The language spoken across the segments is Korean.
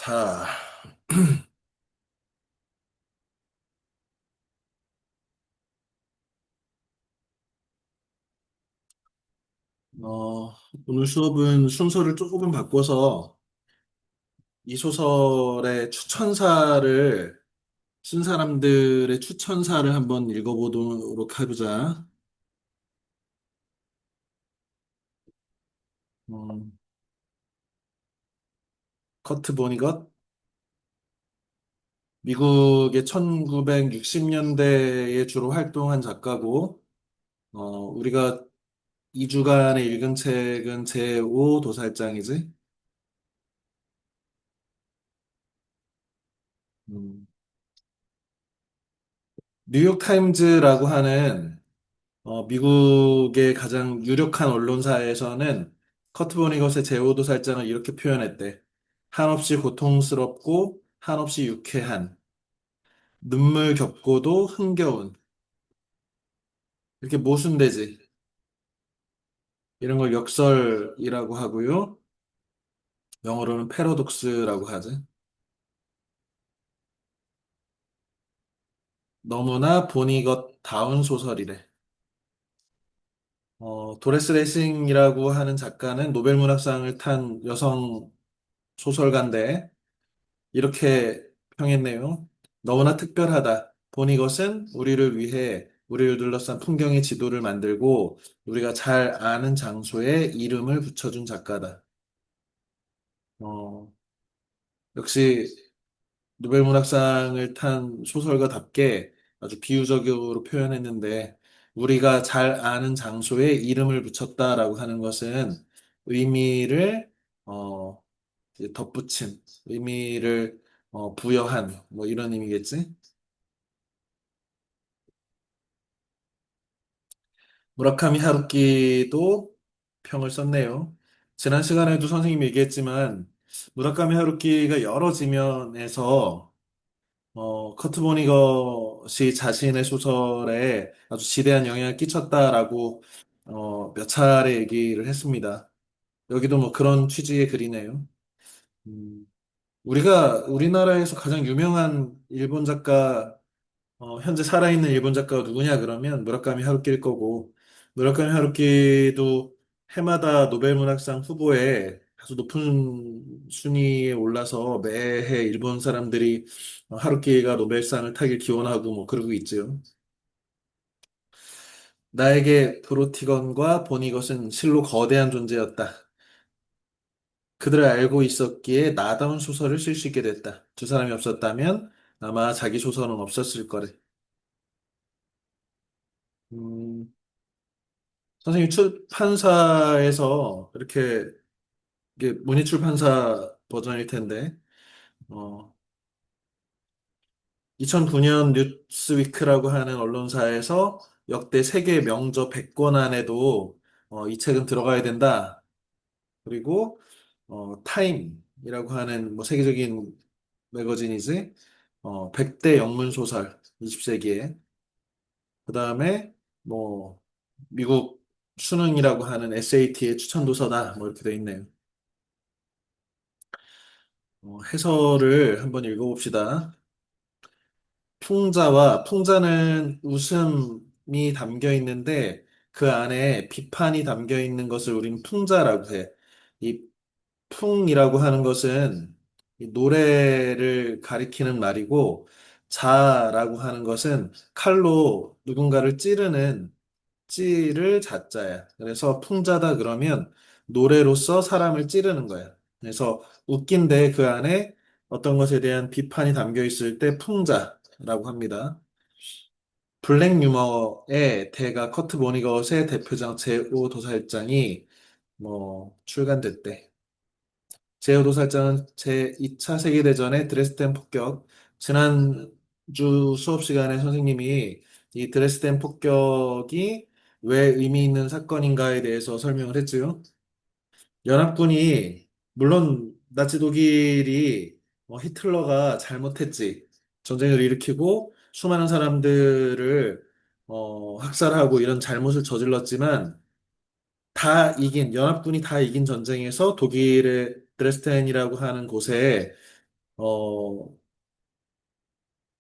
자, 어, 오늘 수업은 순서를 조금 바꿔서 이 소설의 추천사를 쓴 사람들의 추천사를 한번 읽어보도록 해보자. 어, 커트 보니것, 미국의 1960년대에 주로 활동한 작가고, 우리가 2주간에 읽은 책은 제5 도살장이지. 음, 뉴욕타임즈라고 하는 미국의 가장 유력한 언론사에서는 커트 버니것의 제오도 살장을 이렇게 표현했대. 한없이 고통스럽고 한없이 유쾌한 눈물 겪고도 흥겨운 이렇게 모순되지. 이런 걸 역설이라고 하고요. 영어로는 패러독스라고 하지. 너무나 보니것다운 소설이래. 도레스 레싱이라고 하는 작가는 노벨 문학상을 탄 여성 소설가인데 이렇게 평했네요. 너무나 특별하다. 본 이것은 우리를 위해 우리를 둘러싼 풍경의 지도를 만들고 우리가 잘 아는 장소에 이름을 붙여준 작가다. 어, 역시 노벨문학상을 탄 소설가답게 아주 비유적으로 표현했는데 우리가 잘 아는 장소에 이름을 붙였다라고 하는 것은 의미를 어, 이제 덧붙임, 의미를 부여한 뭐 이런 의미겠지? 무라카미 하루키도 평을 썼네요. 지난 시간에도 선생님이 얘기했지만 무라카미 하루키가 여러 지면에서 커트 보니것이 자신의 소설에 아주 지대한 영향을 끼쳤다라고 몇 차례 얘기를 했습니다. 여기도 뭐 그런 취지의 글이네요. 음, 우리나라에서 가장 유명한 일본 작가 현재 살아있는 일본 작가가 누구냐 그러면 무라카미 하루키일 거고, 무라카미 하루키도 해마다 노벨 문학상 후보에 아주 높은 순위에 올라서 매해 일본 사람들이 하루키가 노벨상을 타길 기원하고 뭐 그러고 있죠. 나에게 프로티건과 보니것은 실로 거대한 존재였다. 그들을 알고 있었기에 나다운 소설을 쓸 수 있게 됐다. 두 사람이 없었다면 아마 자기 소설은 없었을 거래. 음, 선생님 출판사에서 이렇게 이게 문예출판사 버전일 텐데 2009년 뉴스위크라고 하는 언론사에서 역대 세계 명저 100권 안에도 이 책은 들어가야 된다. 그리고 타임이라고 하는 뭐 세계적인 매거진이지 100대 영문 소설 20세기에 그다음에 뭐 미국 수능이라고 하는 SAT의 추천 도서다 뭐 이렇게 돼 있네요. 해설을 한번 읽어봅시다. 풍자는 웃음이 담겨 있는데 그 안에 비판이 담겨 있는 것을 우리는 풍자라고 해. 이 풍이라고 하는 것은 이 노래를 가리키는 말이고 자라고 하는 것은 칼로 누군가를 찌르는 찌를 자자야. 그래서 풍자다 그러면 노래로서 사람을 찌르는 거야. 그래서 웃긴데 그 안에 어떤 것에 대한 비판이 담겨 있을 때 풍자라고 합니다. 블랙 유머의 대가 커트 보니것의 대표작 제5 도살장이 뭐 출간됐대. 제5 도살장은 제2차 세계대전의 드레스덴 폭격. 지난주 수업 시간에 선생님이 이 드레스덴 폭격이 왜 의미 있는 사건인가에 대해서 설명을 했지요. 연합군이 물론 나치 독일이 히틀러가 잘못했지. 전쟁을 일으키고 수많은 사람들을 학살하고 이런 잘못을 저질렀지만 연합군이 다 이긴 전쟁에서 독일의 드레스덴이라고 하는 곳에 어,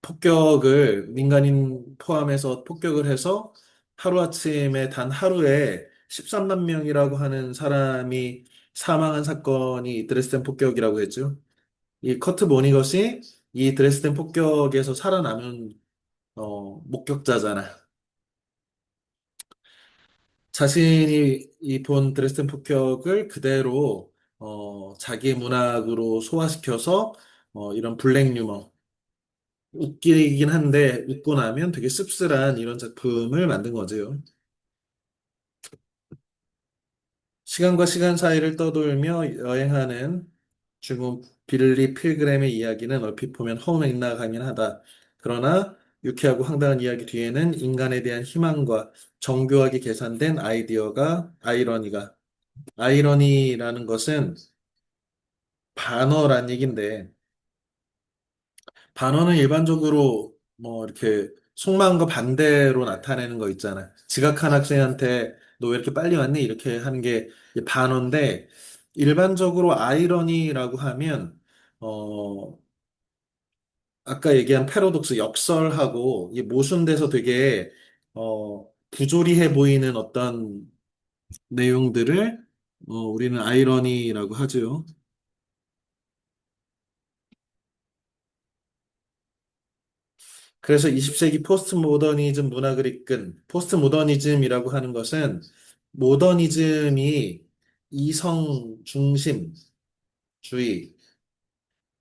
폭격을 민간인 포함해서 폭격을 해서 하루아침에 단 하루에 13만 명이라고 하는 사람이 사망한 사건이 드레스덴 폭격이라고 했죠. 이 커트 보니것이 이 드레스덴 폭격에서 살아남은 목격자잖아. 자신이 이 본 드레스덴 폭격을 그대로 자기 문학으로 소화시켜서 이런 블랙 유머, 웃기긴 한데 웃고 나면 되게 씁쓸한 이런 작품을 만든 거죠. 시간과 시간 사이를 떠돌며 여행하는 중국 빌리 필그램의 이야기는 얼핏 보면 허무맹랑하긴 하다. 그러나 유쾌하고 황당한 이야기 뒤에는 인간에 대한 희망과 정교하게 계산된 아이러니라는 것은 반어란 얘긴데, 반어는 일반적으로 뭐 이렇게 속마음과 반대로 나타내는 거 있잖아. 지각한 학생한테 너 왜 이렇게 빨리 왔니? 이렇게 하는 게 이제 반어인데, 일반적으로 아이러니라고 하면, 어, 아까 얘기한 패러독스 역설하고 이 모순돼서 되게, 부조리해 보이는 어떤 내용들을, 우리는 아이러니라고 하죠. 그래서 20세기 포스트 모더니즘 문학을 이끈 포스트 모더니즘이라고 하는 것은 모더니즘이 이성 중심주의,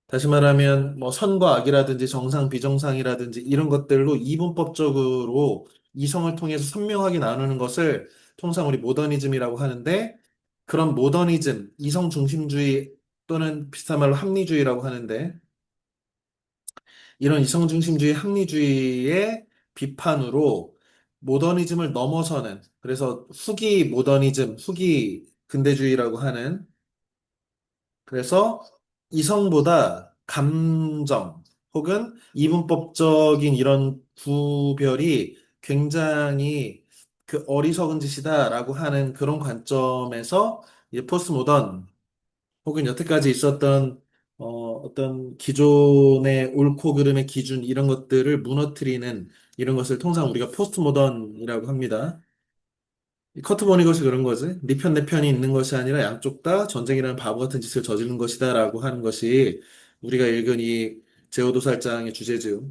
다시 말하면 뭐 선과 악이라든지 정상 비정상이라든지 이런 것들로 이분법적으로 이성을 통해서 선명하게 나누는 것을 통상 우리 모더니즘이라고 하는데, 그런 모더니즘, 이성 중심주의 또는 비슷한 말로 합리주의라고 하는데, 이런 이성중심주의 합리주의의 비판으로 모더니즘을 넘어서는, 그래서 후기 모더니즘, 후기 근대주의라고 하는, 그래서 이성보다 감정 혹은 이분법적인 이런 구별이 굉장히 그 어리석은 짓이다라고 하는 그런 관점에서 이제 포스트 모던 혹은 여태까지 있었던 어떤 기존의 옳고 그름의 기준 이런 것들을 무너뜨리는 이런 것을 통상 우리가 포스트 모던이라고 합니다. 이 커트 버니것이 그런 거지. 네 편 내 편이 있는 것이 아니라 양쪽 다 전쟁이라는 바보 같은 짓을 저지른 것이다라고 하는 것이 우리가 읽은 이 제오도살장의 주제죠.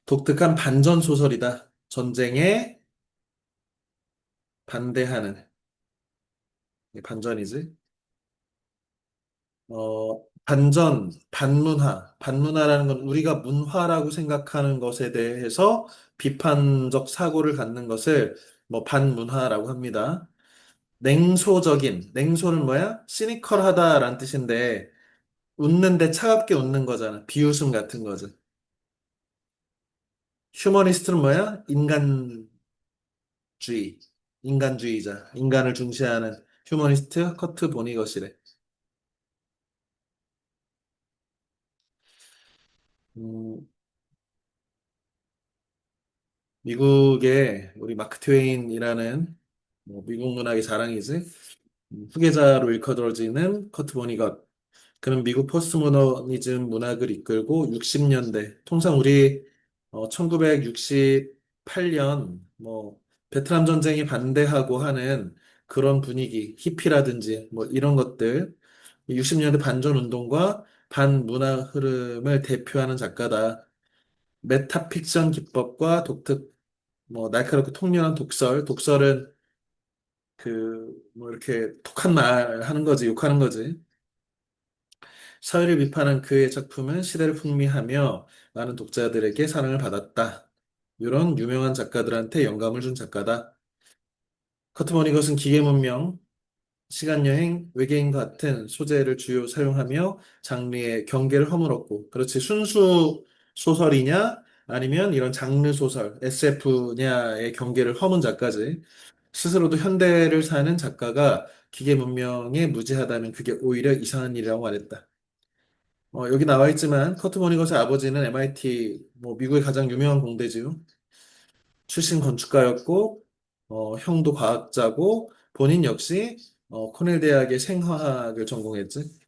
독특한 반전 소설이다. 전쟁에 반대하는 반전이지. 반문화라는 건 우리가 문화라고 생각하는 것에 대해서 비판적 사고를 갖는 것을 뭐 반문화라고 합니다. 냉소는 뭐야? 시니컬하다라는 뜻인데, 웃는데 차갑게 웃는 거잖아. 비웃음 같은 거죠. 휴머니스트는 뭐야? 인간주의, 인간주의자, 인간을 중시하는 휴머니스트 커트 보니것이래. 음, 미국의 우리 마크 트웨인이라는 뭐 미국 문학의 자랑이지. 후계자로 일컬어지는 커트 보니것. 그는 미국 포스트모더니즘 문학을 이끌고 60년대, 통상 우리 1968년 뭐 베트남 전쟁에 반대하고 하는 그런 분위기, 히피라든지 뭐 이런 것들, 60년대 반전 운동과 반문화 흐름을 대표하는 작가다. 메타픽션 기법과 독특 뭐 날카롭고 통렬한 독설은 그 뭐 이렇게 독한 말 하는 거지, 욕하는 거지. 사회를 비판한 그의 작품은 시대를 풍미하며 많은 독자들에게 사랑을 받았다. 이런 유명한 작가들한테 영감을 준 작가다. 커트 버니것은 기계문명, 시간여행, 외계인 같은 소재를 주요 사용하며 장르의 경계를 허물었고, 그렇지, 순수 소설이냐, 아니면 이런 장르 소설, SF냐의 경계를 허문 작가지. 스스로도 현대를 사는 작가가 기계 문명에 무지하다면 그게 오히려 이상한 일이라고 말했다. 여기 나와 있지만 커트 버니것의 아버지는 MIT, 뭐 미국의 가장 유명한 공대지요. 출신 건축가였고, 형도 과학자고, 본인 역시 코넬 대학의 생화학을 전공했지.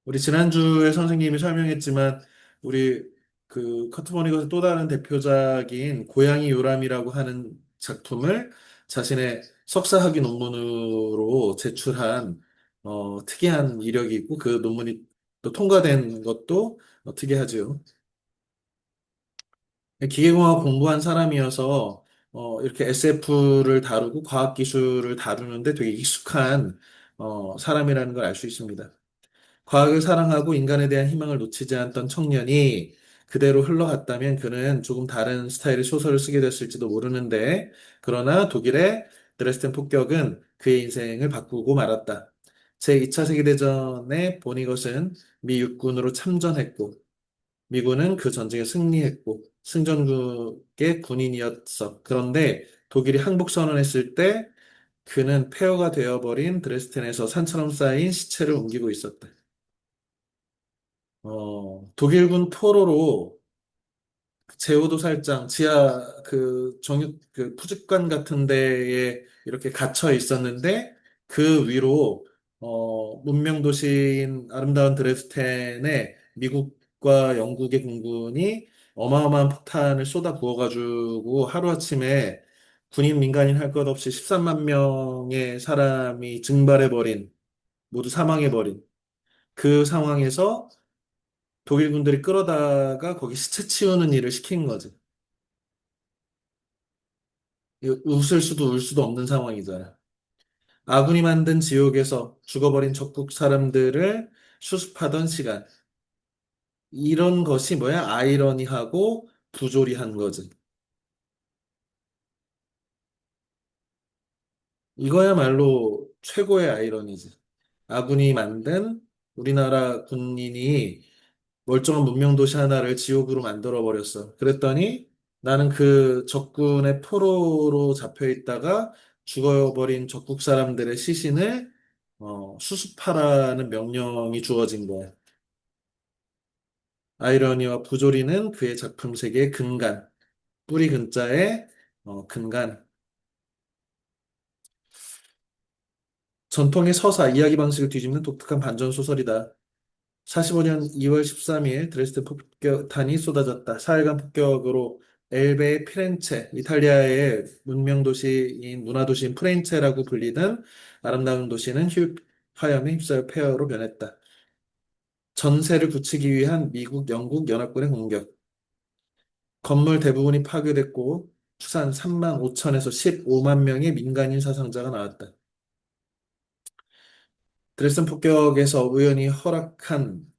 우리 지난주에 선생님이 설명했지만 우리 그 커트 버니것의 또 다른 대표작인 고양이 요람이라고 하는 작품을 자신의 석사 학위 논문으로 제출한 특이한 이력이 있고 그 논문이 또 통과된 것도 특이하지요. 기계공학 공부한 사람이어서 이렇게 SF를 다루고 과학기술을 다루는데 되게 익숙한 사람이라는 걸 알 수 있습니다. 과학을 사랑하고 인간에 대한 희망을 놓치지 않던 청년이 그대로 흘러갔다면 그는 조금 다른 스타일의 소설을 쓰게 됐을지도 모르는데, 그러나 독일의 드레스덴 폭격은 그의 인생을 바꾸고 말았다. 제2차 세계대전에 보니것은 미 육군으로 참전했고, 미군은 그 전쟁에 승리했고, 승전국의 군인이었어. 그런데 독일이 항복 선언했을 때 그는 폐허가 되어버린 드레스덴에서 산처럼 쌓인 시체를 옮기고 있었다. 독일군 포로로 제오도 살짝 지하 그 정육 그 푸짓관 같은 데에 이렇게 갇혀 있었는데 그 위로 문명 도시인 아름다운 드레스덴에 미국과 영국의 공군이 어마어마한 폭탄을 쏟아 부어가지고 하루아침에 군인 민간인 할 것 없이 13만 명의 사람이 증발해버린 모두 사망해버린 그 상황에서 독일 군들이 끌어다가 거기 시체 치우는 일을 시킨 거지. 웃을 수도 울 수도 없는 상황이잖아. 아군이 만든 지옥에서 죽어버린 적국 사람들을 수습하던 시간. 이런 것이 뭐야? 아이러니하고 부조리한 거지. 이거야말로 최고의 아이러니지. 아군이 만든 우리나라 군인이 멀쩡한 문명도시 하나를 지옥으로 만들어 버렸어. 그랬더니 나는 그 적군의 포로로 잡혀 있다가 죽어버린 적국 사람들의 시신을 수습하라는 명령이 주어진 거야. 아이러니와 부조리는 그의 작품 세계의 근간, 뿌리 근자의 근간. 전통의 서사, 이야기 방식을 뒤집는 독특한 반전 소설이다. 45년 2월 13일 드레스덴 폭격탄이 쏟아졌다. 4일간 폭격으로 엘베의 피렌체, 이탈리아의 문명 도시인 문화 도시인 피렌체라고 불리던 아름다운 도시는 화염에 휩싸여 폐허로 변했다. 전세를 굳히기 위한 미국, 영국 연합군의 공격. 건물 대부분이 파괴됐고 추산 3만 5천에서 15만 명의 민간인 사상자가 나왔다. 드레스덴 폭격에서 우연히 허락한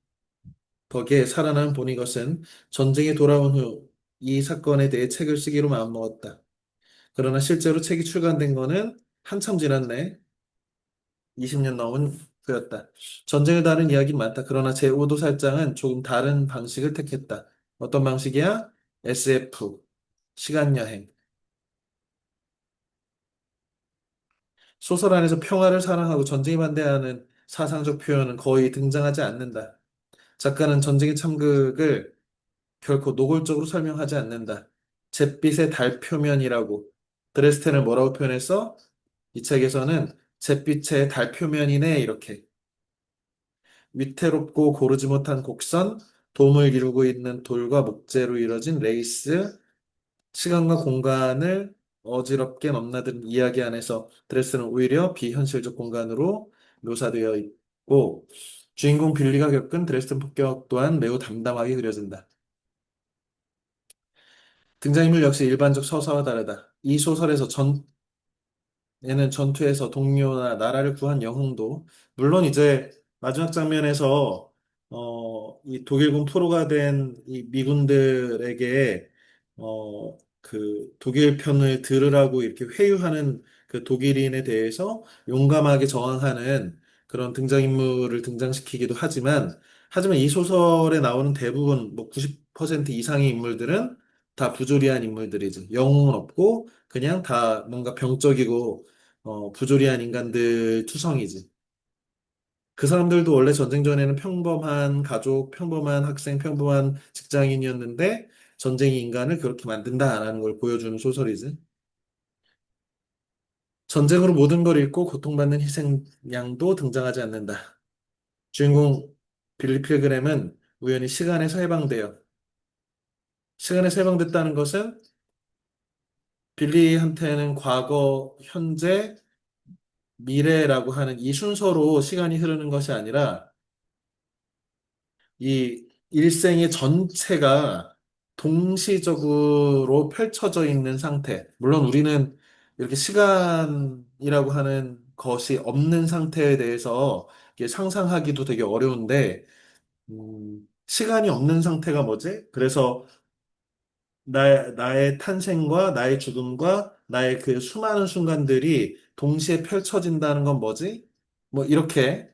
덕에 살아난 보니것은 전쟁에 돌아온 후 이 사건에 대해 책을 쓰기로 마음먹었다. 그러나 실제로 책이 출간된 거는 한참 지났네. 20년 넘은 후였다. 전쟁을 다룬 이야기는 많다. 그러나 제5도살장은 조금 다른 방식을 택했다. 어떤 방식이야? SF, 시간여행. 소설 안에서 평화를 사랑하고 전쟁에 반대하는 사상적 표현은 거의 등장하지 않는다. 작가는 전쟁의 참극을 결코 노골적으로 설명하지 않는다. 잿빛의 달 표면이라고 드레스텐을 뭐라고 표현했어? 이 책에서는 잿빛의 달 표면이네 이렇게 위태롭고 고르지 못한 곡선, 돔을 이루고 있는 돌과 목재로 이루어진 레이스, 시간과 공간을 어지럽게 넘나드는 이야기 안에서 드레스는 오히려 비현실적 공간으로 묘사되어 있고 주인공 빌리가 겪은 드레스덴 폭격 또한 매우 담담하게 그려진다. 등장인물 역시 일반적 서사와 다르다. 이 소설에서 얘는 전투에서 동료나 나라를 구한 영웅도, 물론 이제 마지막 장면에서, 이 독일군 포로가 된 이 미군들에게, 그 독일 편을 들으라고 이렇게 회유하는 그 독일인에 대해서 용감하게 저항하는 그런 등장인물을 등장시키기도 하지만 이 소설에 나오는 대부분, 뭐 90% 이상의 인물들은 다 부조리한 인물들이지. 영웅은 없고, 그냥 다 뭔가 병적이고 부조리한 인간들 투성이지. 그 사람들도 원래 전쟁 전에는 평범한 가족, 평범한 학생, 평범한 직장인이었는데 전쟁이 인간을 그렇게 만든다라는 걸 보여주는 소설이지. 전쟁으로 모든 걸 잃고 고통받는 희생양도 등장하지 않는다. 주인공 빌리 필그램은 우연히 시간에서 해방돼요. 시간에서 해방됐다는 것은 빌리한테는 과거, 현재, 미래라고 하는 이 순서로 시간이 흐르는 것이 아니라 이 일생의 전체가 동시적으로 펼쳐져 있는 상태. 물론 우리는 이렇게 시간이라고 하는 것이 없는 상태에 대해서 이게 상상하기도 되게 어려운데, 시간이 없는 상태가 뭐지? 그래서 나의 탄생과 나의 죽음과 나의 그 수많은 순간들이 동시에 펼쳐진다는 건 뭐지? 뭐 이렇게.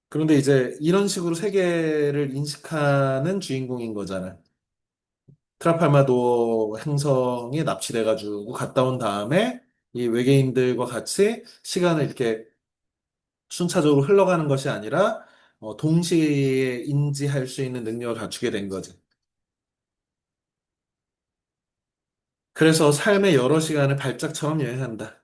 그런데 이제 이런 식으로 세계를 인식하는 주인공인 거잖아. 트라팔마도 행성에 납치돼가지고 갔다 온 다음에 이 외계인들과 같이 시간을 이렇게 순차적으로 흘러가는 것이 아니라 동시에 인지할 수 있는 능력을 갖추게 된 거지. 그래서 삶의 여러 시간을 발작처럼 여행한다.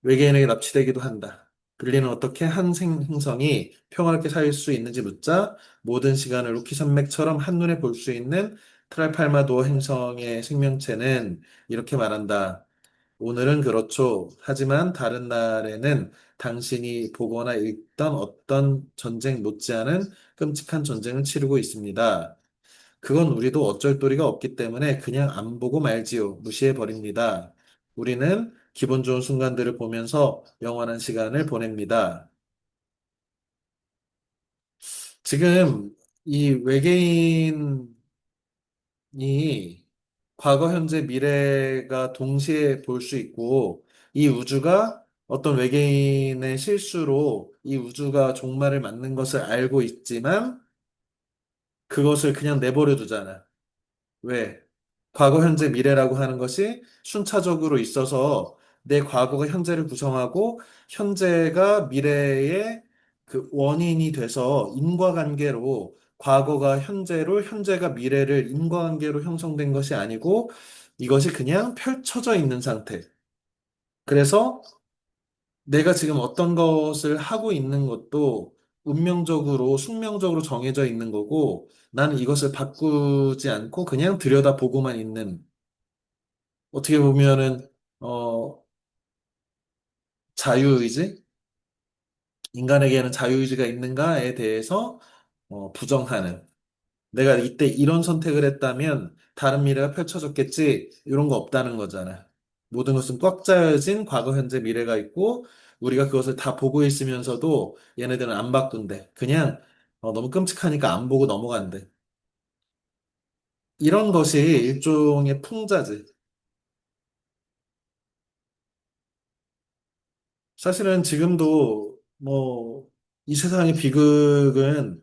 외계인에게 납치되기도 한다. 빌리는 어떻게 한 행성이 평화롭게 살 수 있는지 묻자 모든 시간을 루키 산맥처럼 한눈에 볼 수 있는 트랄팔마도 행성의 생명체는 이렇게 말한다. 오늘은 그렇죠. 하지만 다른 날에는 당신이 보거나 읽던 어떤 전쟁 못지않은 끔찍한 전쟁을 치르고 있습니다. 그건 우리도 어쩔 도리가 없기 때문에 그냥 안 보고 말지요. 무시해 버립니다. 우리는 기분 좋은 순간들을 보면서 영원한 시간을 보냅니다. 지금 이 외계인이 과거, 현재, 미래가 동시에 볼 수 있고 이 우주가 어떤 외계인의 실수로 이 우주가 종말을 맞는 것을 알고 있지만 그것을 그냥 내버려 두잖아. 왜? 과거, 현재, 미래라고 하는 것이 순차적으로 있어서 내 과거가 현재를 구성하고 현재가 미래의 그 원인이 돼서 인과관계로 과거가 현재로 현재가 미래를 인과관계로 형성된 것이 아니고 이것이 그냥 펼쳐져 있는 상태. 그래서 내가 지금 어떤 것을 하고 있는 것도 운명적으로, 숙명적으로 정해져 있는 거고 나는 이것을 바꾸지 않고 그냥 들여다보고만 있는 어떻게 보면은 어 자유의지? 인간에게는 자유의지가 있는가에 대해서 부정하는 내가 이때 이런 선택을 했다면 다른 미래가 펼쳐졌겠지 이런 거 없다는 거잖아. 모든 것은 꽉 짜여진 과거, 현재, 미래가 있고 우리가 그것을 다 보고 있으면서도 얘네들은 안 바꾼대. 그냥 너무 끔찍하니까 안 보고 넘어간대. 이런 것이 일종의 풍자지. 사실은 지금도 뭐 이 세상의 비극은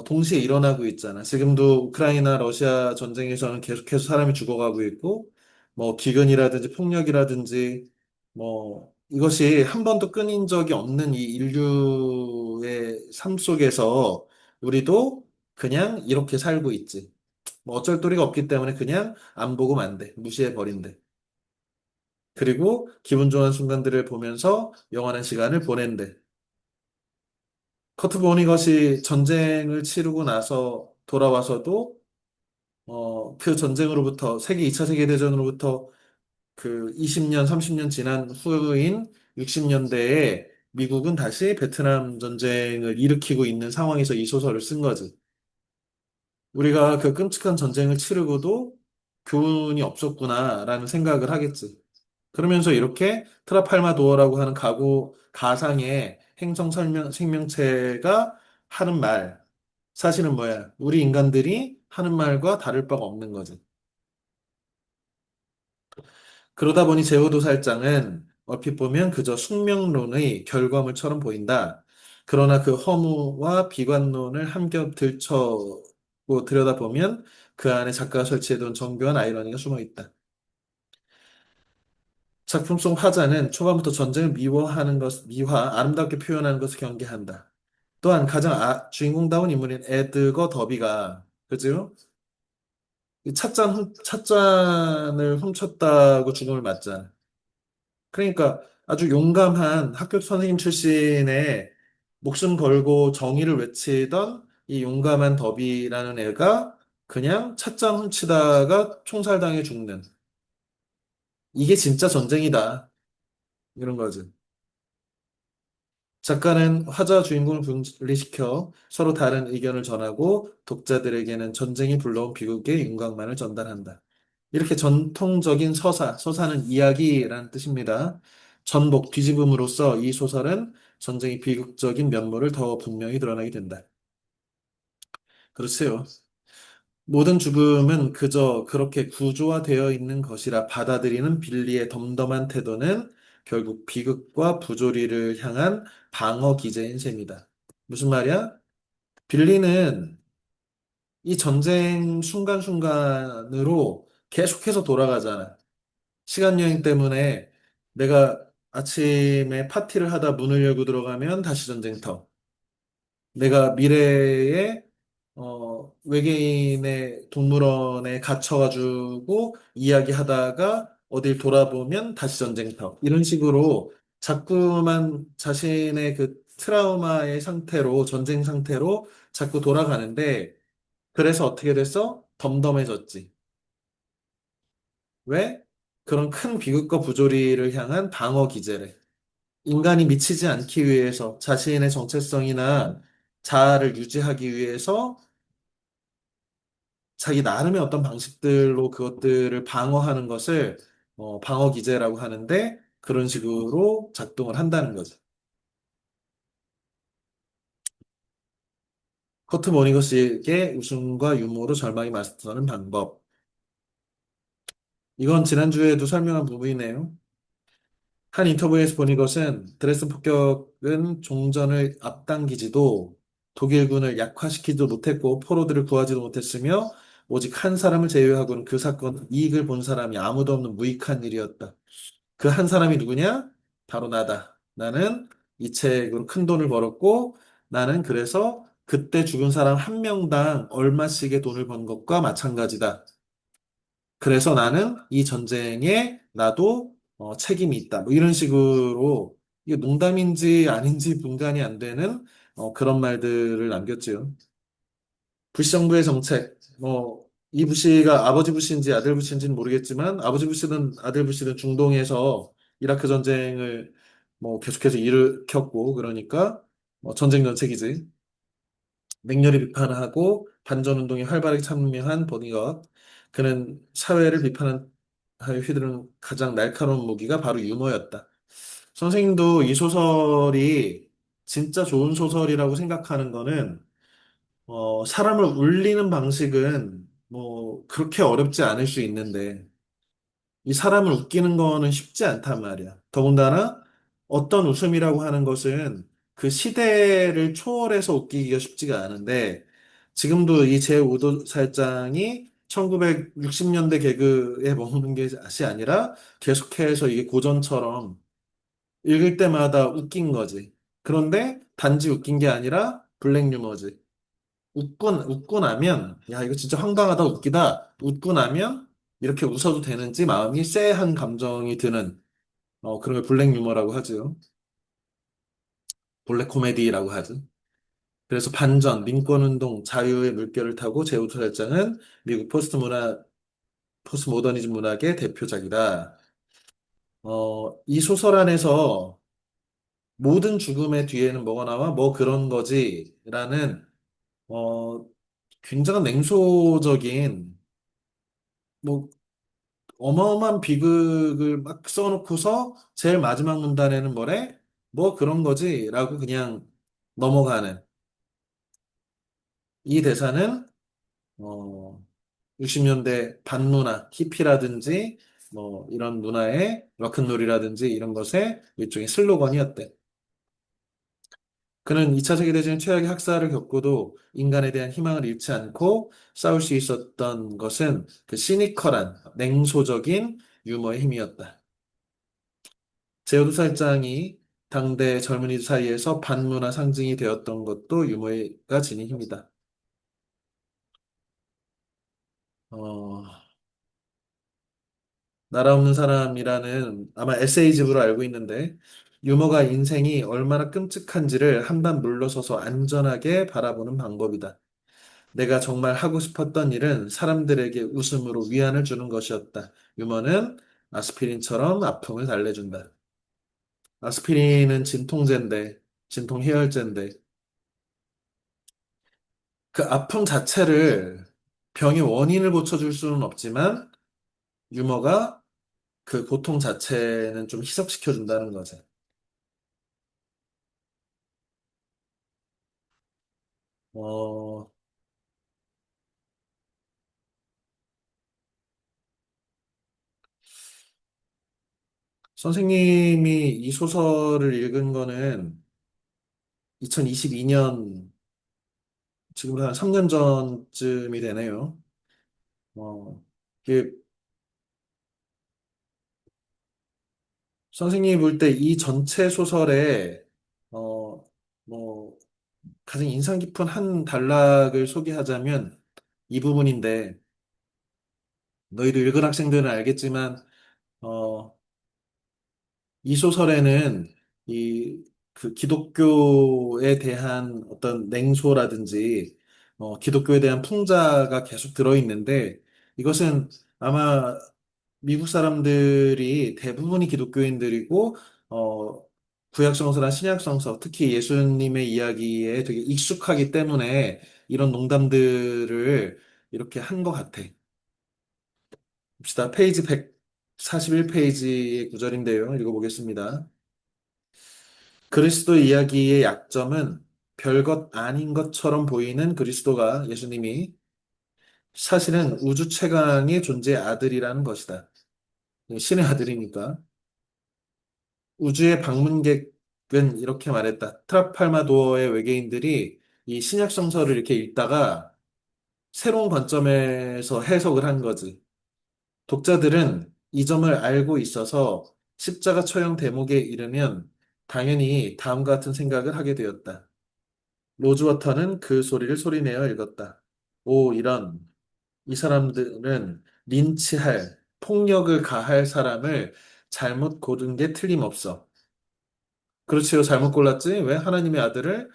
동시에 일어나고 있잖아. 지금도 우크라이나 러시아 전쟁에서는 계속해서 사람이 죽어가고 있고 뭐 기근이라든지 폭력이라든지 뭐 이것이 한 번도 끊인 적이 없는 이 인류의 삶 속에서 우리도 그냥 이렇게 살고 있지. 뭐 어쩔 도리가 없기 때문에 그냥 안 보고 만대. 무시해 버린대. 그리고 기분 좋은 순간들을 보면서 영원한 시간을 보낸대. 커트 보니것이 전쟁을 치르고 나서 돌아와서도 그 전쟁으로부터 세계 2차 세계대전으로부터 그 20년, 30년 지난 후인 60년대에 미국은 다시 베트남 전쟁을 일으키고 있는 상황에서 이 소설을 쓴 거지. 우리가 그 끔찍한 전쟁을 치르고도 교훈이 없었구나라는 생각을 하겠지. 그러면서 이렇게 트라팔마도어라고 하는 가상의 생명체가 하는 말, 사실은 뭐야? 우리 인간들이 하는 말과 다를 바가 없는 거지. 그러다 보니 제오도살장은 얼핏 보면 그저 숙명론의 결과물처럼 보인다. 그러나 그 허무와 비관론을 한 겹 들춰고 들여다보면 그 안에 작가가 설치해둔 정교한 아이러니가 숨어 있다. 작품 속 화자는 초반부터 전쟁을 미워하는 아름답게 표현하는 것을 경계한다. 또한 가장 주인공다운 인물인 에드거 더비가, 그죠? 이 찻잔을 훔쳤다고 죽음을 맞잖아. 그러니까 아주 용감한 학교 선생님 출신의 목숨 걸고 정의를 외치던 이 용감한 더비라는 애가 그냥 찻잔 훔치다가 총살당해 죽는. 이게 진짜 전쟁이다. 이런 거지. 작가는 화자 주인공을 분리시켜 서로 다른 의견을 전하고 독자들에게는 전쟁이 불러온 비극의 윤곽만을 전달한다. 이렇게 전통적인 서사는 이야기라는 뜻입니다. 전복 뒤집음으로써 이 소설은 전쟁의 비극적인 면모를 더 분명히 드러나게 된다. 그렇지요. 모든 죽음은 그저 그렇게 구조화되어 있는 것이라 받아들이는 빌리의 덤덤한 태도는 결국 비극과 부조리를 향한 방어 기제인 셈이다. 무슨 말이야? 빌리는 이 전쟁 순간순간으로 계속해서 돌아가잖아. 시간 여행 때문에 내가 아침에 파티를 하다 문을 열고 들어가면 다시 전쟁터. 내가 미래에 외계인의 동물원에 갇혀가지고 이야기하다가 어딜 돌아보면 다시 전쟁터. 이런 식으로 자꾸만 자신의 그 트라우마의 상태로, 전쟁 상태로 자꾸 돌아가는데, 그래서 어떻게 됐어? 덤덤해졌지. 왜? 그런 큰 비극과 부조리를 향한 방어 기제래. 인간이 미치지 않기 위해서 자신의 정체성이나 자아를 유지하기 위해서 자기 나름의 어떤 방식들로 그것들을 방어하는 것을 방어 기제라고 하는데 그런 식으로 작동을 한다는 거죠. 커트 모니거스에게 웃음과 유머로 절망이 맞서는 방법. 이건 지난주에도 설명한 부분이네요. 한 인터뷰에서 본 이것은 드레스 폭격은 종전을 앞당기지도 독일군을 약화시키지도 못했고 포로들을 구하지도 못했으며 오직 한 사람을 제외하고는 그 사건 이익을 본 사람이 아무도 없는 무익한 일이었다. 그 한 사람이 누구냐? 바로 나다. 나는 이 책으로 큰 돈을 벌었고 나는 그래서 그때 죽은 사람 한 명당 얼마씩의 돈을 번 것과 마찬가지다. 그래서 나는 이 전쟁에 나도 책임이 있다. 뭐 이런 식으로 이게 농담인지 아닌지 분간이 안 되는 그런 말들을 남겼지요. 부시 정부의 정책, 이 부시가 아버지 부시인지 아들 부시인지는 모르겠지만 아버지 부시든 아들 부시든 중동에서 이라크 전쟁을 뭐 계속해서 일으켰고 그러니까 전쟁 정책이지. 맹렬히 비판하고 반전운동에 활발하게 참여한 버니것. 그는 사회를 비판하여 휘두른 가장 날카로운 무기가 바로 유머였다. 선생님도 이 소설이 진짜 좋은 소설이라고 생각하는 거는 사람을 울리는 방식은 뭐 그렇게 어렵지 않을 수 있는데 이 사람을 웃기는 거는 쉽지 않단 말이야. 더군다나 어떤 웃음이라고 하는 것은 그 시대를 초월해서 웃기기가 쉽지가 않은데 지금도 이 제5도 살장이 1960년대 개그에 머무는 것이 아니라 계속해서 이게 고전처럼 읽을 때마다 웃긴 거지. 그런데 단지 웃긴 게 아니라 블랙 유머지. 웃고 나면, 야, 이거 진짜 황당하다, 웃기다. 웃고 나면, 이렇게 웃어도 되는지 마음이 쎄한 감정이 드는, 그런 걸 블랙 유머라고 하죠. 블랙 코미디라고 하죠. 그래서 반전, 민권운동, 자유의 물결을 타고 제5초살장은 미국 포스트 모더니즘 문학의 대표작이다. 이 소설 안에서 모든 죽음의 뒤에는 뭐가 나와? 뭐 그런 거지. 라는, 어, 굉장한 냉소적인, 뭐 어마어마한 비극을 막 써놓고서 제일 마지막 문단에는 뭐래? 뭐 그런 거지? 라고 그냥 넘어가는 이 대사는 60년대 반문화, 히피라든지 뭐 이런 문화의 락큰롤이라든지 이런 것의 일종의 슬로건이었대. 그는 2차 세계대전 최악의 학살을 겪고도 인간에 대한 희망을 잃지 않고 싸울 수 있었던 것은 그 시니컬한 냉소적인 유머의 힘이었다. 제오두살장이 당대 젊은이들 사이에서 반문화 상징이 되었던 것도 유머가 지닌 힘이다. 어, 나라 없는 사람이라는 아마 에세이집으로 알고 있는데 유머가 인생이 얼마나 끔찍한지를 한번 물러서서 안전하게 바라보는 방법이다. 내가 정말 하고 싶었던 일은 사람들에게 웃음으로 위안을 주는 것이었다. 유머는 아스피린처럼 아픔을 달래준다. 아스피린은 진통제인데, 진통 해열제인데, 그 아픔 자체를 병의 원인을 고쳐줄 수는 없지만, 유머가 그 고통 자체는 좀 희석시켜준다는 거죠. 어, 선생님이 이 소설을 읽은 거는 2022년, 지금 한 3년 전쯤이 되네요. 어, 이게 선생님이 볼 때 이 전체 소설에, 어, 뭐, 가장 인상 깊은 한 단락을 소개하자면 이 부분인데, 너희도 읽은 학생들은 알겠지만, 어, 이 소설에는 그 기독교에 대한 어떤 냉소라든지, 기독교에 대한 풍자가 계속 들어있는데, 이것은 아마 미국 사람들이 대부분이 기독교인들이고, 어, 구약성서나 신약성서, 특히 예수님의 이야기에 되게 익숙하기 때문에 이런 농담들을 이렇게 한 것 같아. 봅시다. 페이지 141페이지의 구절인데요. 읽어보겠습니다. 그리스도 이야기의 약점은 별것 아닌 것처럼 보이는 그리스도가 예수님이 사실은 우주 최강의 존재의 아들이라는 것이다. 신의 아들이니까. 우주의 방문객은 이렇게 말했다. 트라팔마도어의 외계인들이 이 신약 성서를 이렇게 읽다가 새로운 관점에서 해석을 한 거지. 독자들은 이 점을 알고 있어서 십자가 처형 대목에 이르면 당연히 다음과 같은 생각을 하게 되었다. 로즈워터는 그 소리를 소리내어 읽었다. 오, 이런. 이 사람들은 린치할, 폭력을 가할 사람을 잘못 고른 게 틀림없어. 그렇지요. 잘못 골랐지? 왜 하나님의 아들을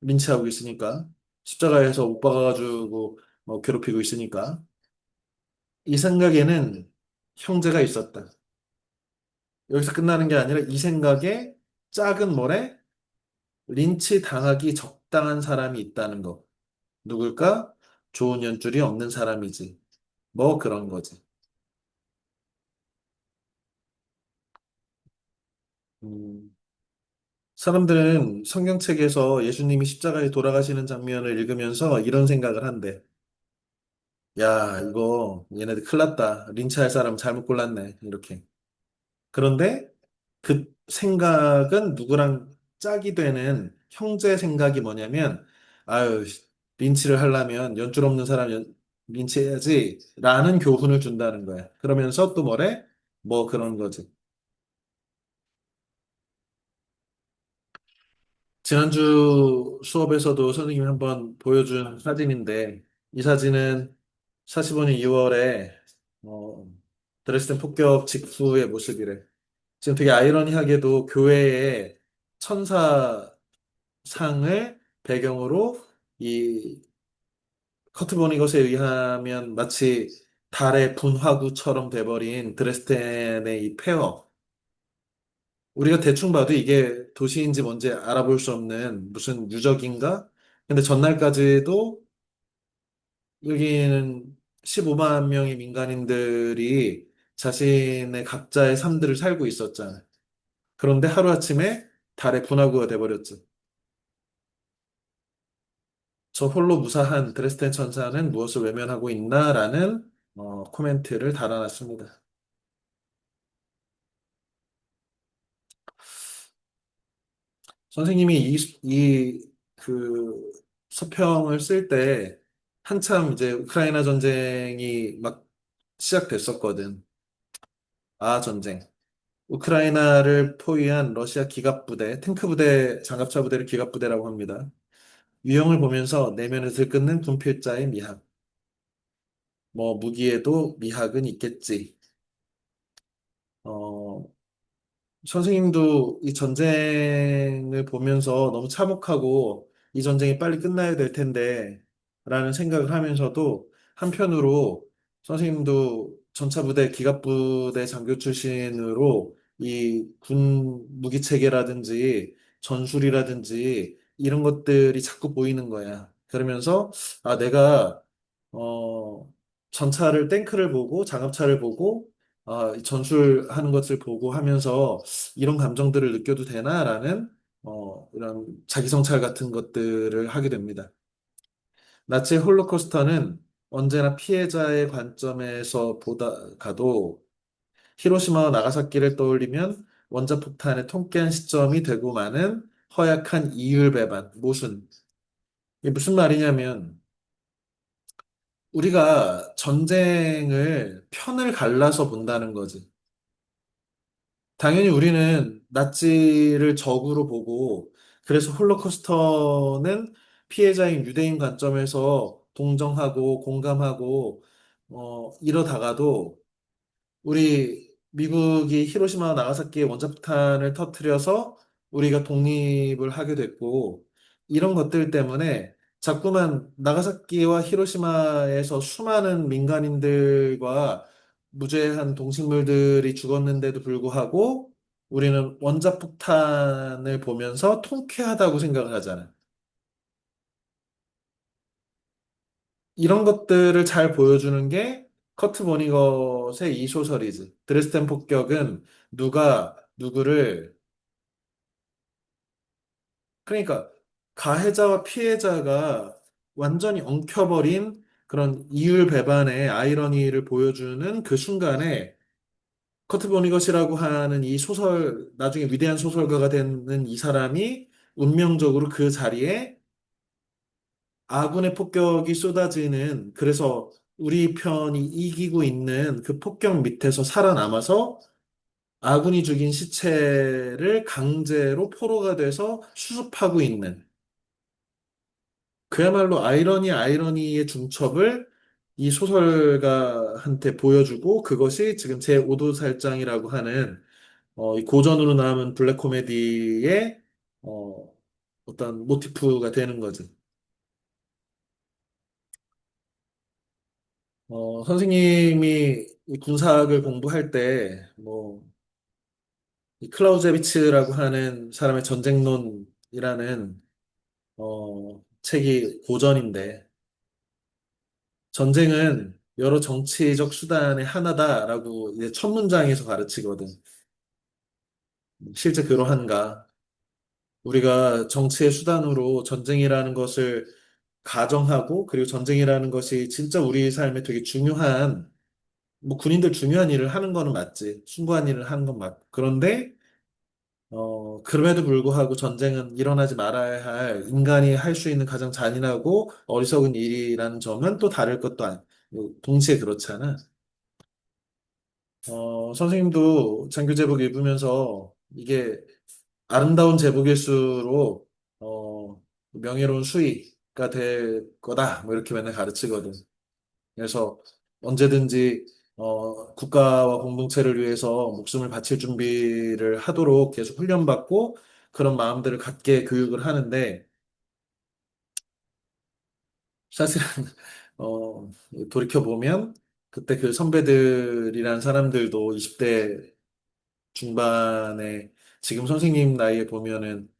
린치하고 있으니까. 십자가에서 못 박아가지고 괴롭히고 있으니까. 이 생각에는 형제가 있었다. 여기서 끝나는 게 아니라 이 생각에 작은 몰에 린치 당하기 적당한 사람이 있다는 거. 누굴까? 좋은 연줄이 없는 사람이지. 뭐 그런 거지. 음, 사람들은 성경책에서 예수님이 십자가에 돌아가시는 장면을 읽으면서 이런 생각을 한대. 야, 이거 얘네들 큰일 났다. 린치할 사람 잘못 골랐네. 이렇게. 그런데 그 생각은 누구랑 짝이 되는 형제 생각이 뭐냐면, 아유, 린치를 하려면 연줄 없는 사람 린치해야지. 라는 교훈을 준다는 거야. 그러면서 또 뭐래? 뭐 그런 거지. 지난주 수업에서도 선생님이 한번 보여준 사진인데, 이 사진은 45년 2월에, 드레스덴 폭격 직후의 모습이래. 지금 되게 아이러니하게도 교회의 천사상을 배경으로 이 커트 버니것에 의하면 마치 달의 분화구처럼 돼버린 드레스덴의 이 폐허. 우리가 대충 봐도 이게 도시인지 뭔지 알아볼 수 없는 무슨 유적인가? 근데 전날까지도 여기는 15만 명의 민간인들이 자신의 각자의 삶들을 살고 있었잖아요. 그런데 하루아침에 달의 분화구가 돼버렸죠. 저 홀로 무사한 드레스덴 천사는 무엇을 외면하고 있나라는 코멘트를 달아놨습니다. 선생님이 그 서평을 쓸 때 한참 이제 우크라이나 전쟁이 막 시작됐었거든. 아, 전쟁. 우크라이나를 포위한 러시아 기갑부대, 탱크부대, 장갑차 부대를 기갑부대라고 합니다. 유형을 보면서 내면을 들끓는 분필자의 미학. 뭐 무기에도 미학은 있겠지. 어, 선생님도 이 전쟁을 보면서 너무 참혹하고 이 전쟁이 빨리 끝나야 될 텐데 라는 생각을 하면서도 한편으로 선생님도 전차부대 기갑부대 장교 출신으로 이 군 무기 체계라든지 전술이라든지 이런 것들이 자꾸 보이는 거야. 그러면서 아 내가 어 전차를 탱크를 보고 장갑차를 보고 이 전술하는 것을 보고 하면서 이런 감정들을 느껴도 되나라는 이런 자기 성찰 같은 것들을 하게 됩니다. 나치의 홀로코스터는 언제나 피해자의 관점에서 보다가도 히로시마와 나가사키를 떠올리면 원자폭탄의 통쾌한 시점이 되고 마는 허약한 이율배반, 모순. 이게 무슨 말이냐면 우리가 전쟁을 편을 갈라서 본다는 거지. 당연히 우리는 나치를 적으로 보고, 그래서 홀로코스터는 피해자인 유대인 관점에서 동정하고 공감하고, 이러다가도 우리 미국이 히로시마 나가사키에 원자폭탄을 터뜨려서 우리가 독립을 하게 됐고, 이런 것들 때문에 자꾸만 나가사키와 히로시마에서 수많은 민간인들과 무죄한 동식물들이 죽었는데도 불구하고 우리는 원자폭탄을 보면서 통쾌하다고 생각을 하잖아. 이런 것들을 잘 보여주는 게 커트 버니것의 이 소설이지. 드레스덴 폭격은 누가 누구를 그러니까 가해자와 피해자가 완전히 엉켜버린 그런 이율배반의 아이러니를 보여주는 그 순간에 커트 버니것이라고 하는 이 소설, 나중에 위대한 소설가가 되는 이 사람이 운명적으로 그 자리에 아군의 폭격이 쏟아지는, 그래서 우리 편이 이기고 있는 그 폭격 밑에서 살아남아서 아군이 죽인 시체를 강제로 포로가 돼서 수습하고 있는, 그야말로 아이러니의 중첩을 이 소설가한테 보여주고, 그것이 지금 제 오도살장이라고 하는 이 고전으로 남은 블랙 코미디의 어, 어떤 모티프가 되는 거지. 선생님이 이 군사학을 공부할 때, 이 클라우제비츠라고 하는 사람의 전쟁론이라는, 책이 고전인데, 전쟁은 여러 정치적 수단의 하나다라고 이제 첫 문장에서 가르치거든. 실제 그러한가? 우리가 정치의 수단으로 전쟁이라는 것을 가정하고, 그리고 전쟁이라는 것이 진짜 우리 삶에 되게 중요한, 뭐 군인들 중요한 일을 하는 거는 맞지. 숭고한 일을 하는 건 맞고. 그런데, 그럼에도 불구하고 전쟁은 일어나지 말아야 할 인간이 할 수 있는 가장 잔인하고 어리석은 일이라는 점은 또 다를 것도 뭐 동시에 그렇잖아. 선생님도 장교 제복 입으면서 이게 아름다운 제복일수록, 명예로운 수위가 될 거다. 뭐 이렇게 맨날 가르치거든. 그래서 언제든지 국가와 공동체를 위해서 목숨을 바칠 준비를 하도록 계속 훈련받고 그런 마음들을 갖게 교육을 하는데 사실은 어, 돌이켜 보면 그때 그 선배들이란 사람들도 20대 중반에 지금 선생님 나이에 보면은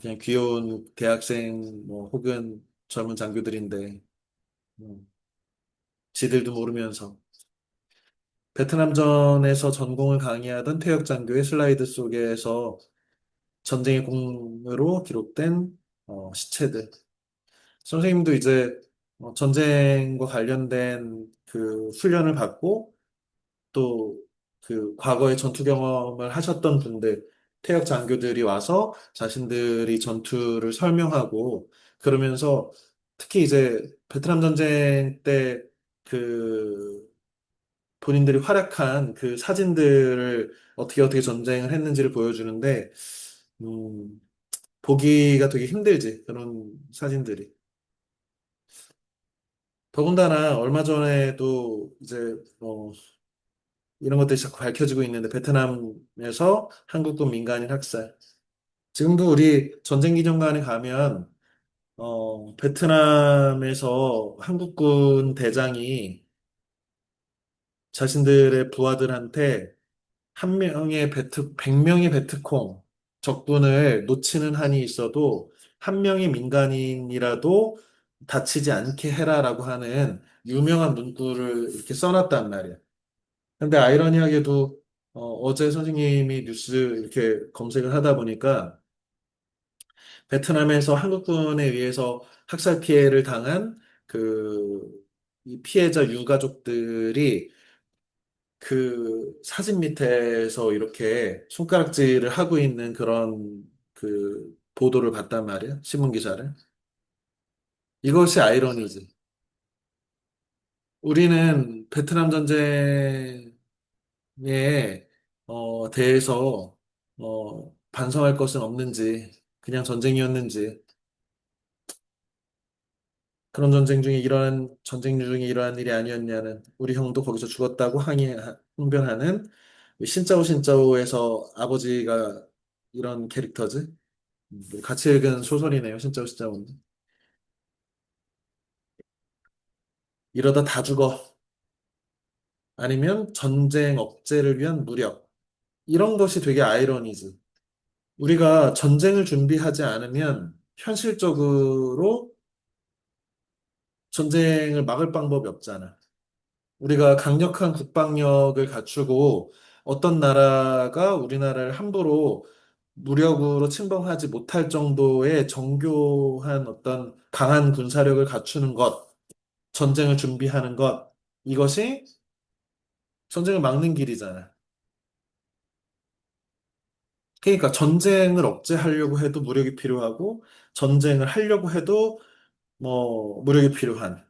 그냥 귀여운 대학생 뭐 혹은 젊은 장교들인데 음, 지들도 모르면서 베트남전에서 전공을 강의하던 퇴역 장교의 슬라이드 속에서 전쟁의 공으로 기록된 시체들. 선생님도 이제 전쟁과 관련된 그 훈련을 받고 또 그 과거의 전투 경험을 하셨던 분들, 퇴역 장교들이 와서 자신들이 전투를 설명하고 그러면서 특히 이제 베트남 전쟁 때그 본인들이 활약한 그 사진들을 어떻게 전쟁을 했는지를 보여주는데, 음, 보기가 되게 힘들지, 그런 사진들이. 더군다나 얼마 전에도 이제, 이런 것들이 자꾸 밝혀지고 있는데 베트남에서 한국군 민간인 학살. 지금도 우리 전쟁 기념관에 가면 베트남에서 한국군 대장이 자신들의 부하들한테 한 명의 100명의 베트콩 적군을 놓치는 한이 있어도 한 명의 민간인이라도 다치지 않게 해라라고 하는 유명한 문구를 이렇게 써놨단 말이야. 근데 아이러니하게도 어제 선생님이 뉴스 이렇게 검색을 하다 보니까 베트남에서 한국군에 의해서 학살 피해를 당한 그 이 피해자 유가족들이 그 사진 밑에서 이렇게 손가락질을 하고 있는 그런 그 보도를 봤단 말이야. 신문 기사를. 이것이 아이러니지. 우리는 베트남 전쟁에 대해서 반성할 것은 없는지, 그냥 전쟁이었는지, 그런 전쟁 중에 이러한 일이 아니었냐는 우리 형도 거기서 죽었다고 항변하는 신짜오 신짜오에서 아버지가 이런 캐릭터지. 같이 읽은 소설이네요. 신짜오 신짜오는. 이러다 다 죽어. 아니면 전쟁 억제를 위한 무력. 이런 것이 되게 아이러니지. 우리가 전쟁을 준비하지 않으면 현실적으로 전쟁을 막을 방법이 없잖아. 우리가 강력한 국방력을 갖추고 어떤 나라가 우리나라를 함부로 무력으로 침범하지 못할 정도의 정교한 어떤 강한 군사력을 갖추는 것, 전쟁을 준비하는 것, 이것이 전쟁을 막는 길이잖아. 그러니까 전쟁을 억제하려고 해도 무력이 필요하고, 전쟁을 하려고 해도 무력이 필요한,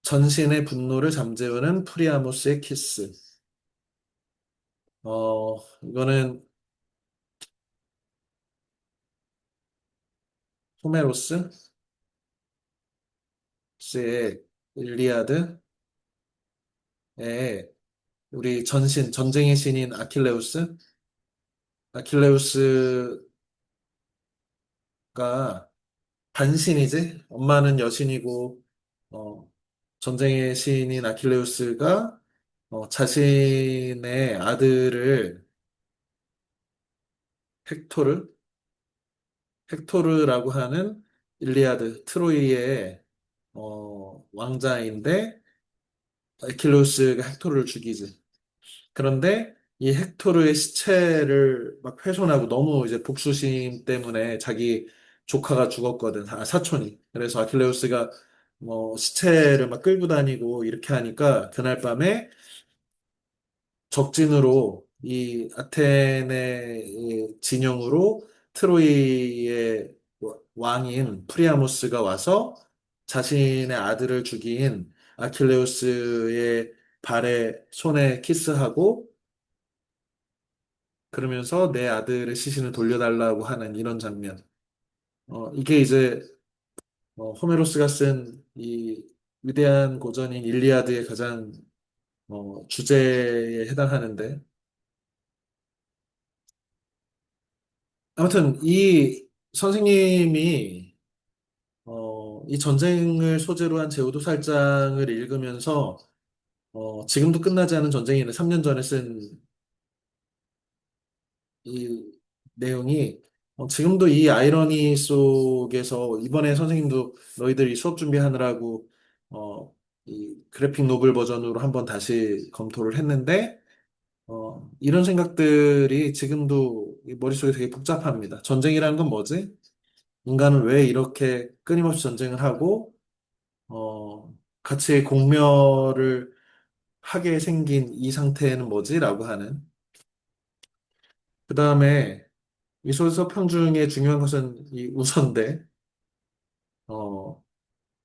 전신의 분노를 잠재우는 프리아모스의 키스. 이거는 호메로스의 일리아드의 우리 전쟁의 신인 아킬레우스가 반신이지? 엄마는 여신이고, 어, 전쟁의 신인 아킬레우스가 자신의 아들을 헥토르, 헥토르라고 하는 트로이의 왕자인데 아킬레우스가 헥토르를 죽이지. 그런데 이 헥토르의 시체를 막 훼손하고 너무 이제 복수심 때문에 자기 조카가 죽었거든. 사촌이. 그래서 아킬레우스가 시체를 막 끌고 다니고 이렇게 하니까 그날 밤에 적진으로 이 아테네의 진영으로 트로이의 왕인 프리아모스가 와서 자신의 아들을 죽인 아킬레우스의 손에 키스하고 그러면서 내 아들의 시신을 돌려달라고 하는 이런 장면. 이게 이제 호메로스가 쓴 이 위대한 고전인 일리아드의 가장 주제에 해당하는데 아무튼 이 선생님이 이 전쟁을 소재로 한 제오도살장을 읽으면서 지금도 끝나지 않은 전쟁이는 3년 전에 쓴 이 내용이 지금도 이 아이러니 속에서 이번에 선생님도 너희들이 수업 준비하느라고 이 그래픽 노블 버전으로 한번 다시 검토를 했는데 이런 생각들이 지금도 이 머릿속에 되게 복잡합니다. 전쟁이라는 건 뭐지? 인간은 왜 이렇게 끊임없이 전쟁을 하고 같이 공멸을 하게 생긴 이 상태는 뭐지? 라고 하는. 그 다음에 미소서평 중에 중요한 것은 이 우선데, 어,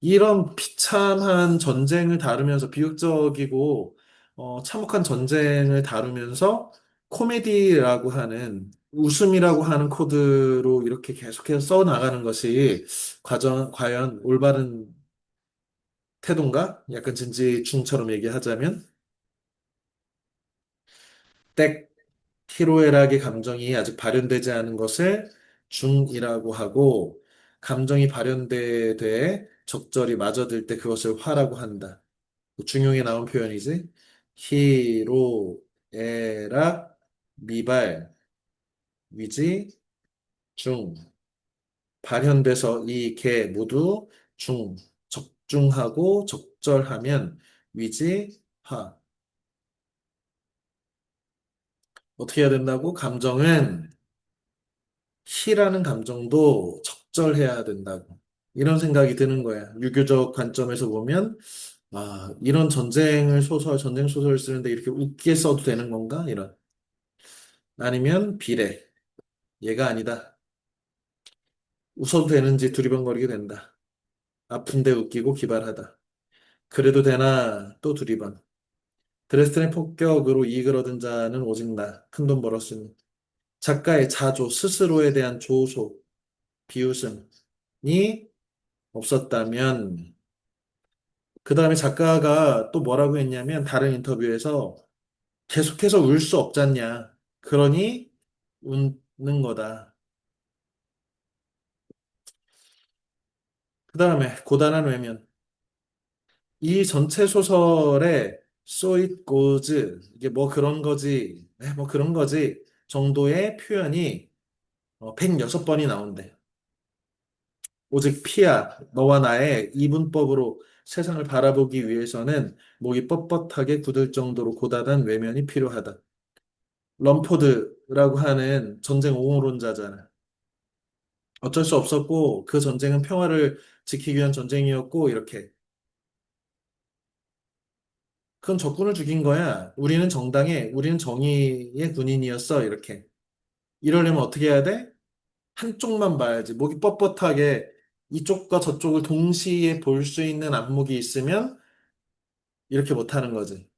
이런 비참한 전쟁을 다루면서 비극적이고, 참혹한 전쟁을 다루면서 코미디라고 하는, 웃음이라고 하는 코드로 이렇게 계속해서 써 나가는 것이 과연 올바른 태도인가? 약간 진지충처럼 얘기하자면, 땡, 희로애락의 감정이 아직 발현되지 않은 것을 중이라고 하고, 감정이 발현돼 적절히 맞아들 때 그것을 화라고 한다. 중용에 나온 표현이지. 희로애락, 미발, 위지, 중. 발현돼서 이 개 모두 적중하고 적절하면 위지, 화. 어떻게 해야 된다고? 감정은 희라는 감정도 적절해야 된다고. 이런 생각이 드는 거야. 유교적 관점에서 보면, 아, 이런 전쟁 소설을 쓰는데 이렇게 웃기게 써도 되는 건가? 이런. 아니면 비례. 얘가 아니다. 웃어도 되는지 두리번거리게 된다. 아픈데 웃기고 기발하다. 그래도 되나 또 두리번. 드레스덴의 폭격으로 이익을 얻은 자는 오직 나. 큰돈 벌었으니. 작가의 자조, 스스로에 대한 조소, 비웃음이 없었다면, 그 다음에 작가가 또 뭐라고 했냐면, 다른 인터뷰에서 계속해서 울 수 없잖냐. 그러니 웃는 거다. 그 다음에 고단한 외면. 이 전체 소설에 So it goes, 이게 뭐 그런 거지, 뭐 그런 거지 정도의 표현이 106번이 나온대. 오직 피야, 너와 나의 이분법으로 세상을 바라보기 위해서는 목이 뻣뻣하게 굳을 정도로 고단한 외면이 필요하다. 럼포드라고 하는 전쟁 옹호론자잖아. 어쩔 수 없었고, 그 전쟁은 평화를 지키기 위한 전쟁이었고, 이렇게. 그건 적군을 죽인 거야. 우리는 정의의 군인이었어. 이렇게. 이러려면 어떻게 해야 돼? 한쪽만 봐야지. 목이 뻣뻣하게 이쪽과 저쪽을 동시에 볼 수 있는 안목이 있으면 이렇게 못하는 거지.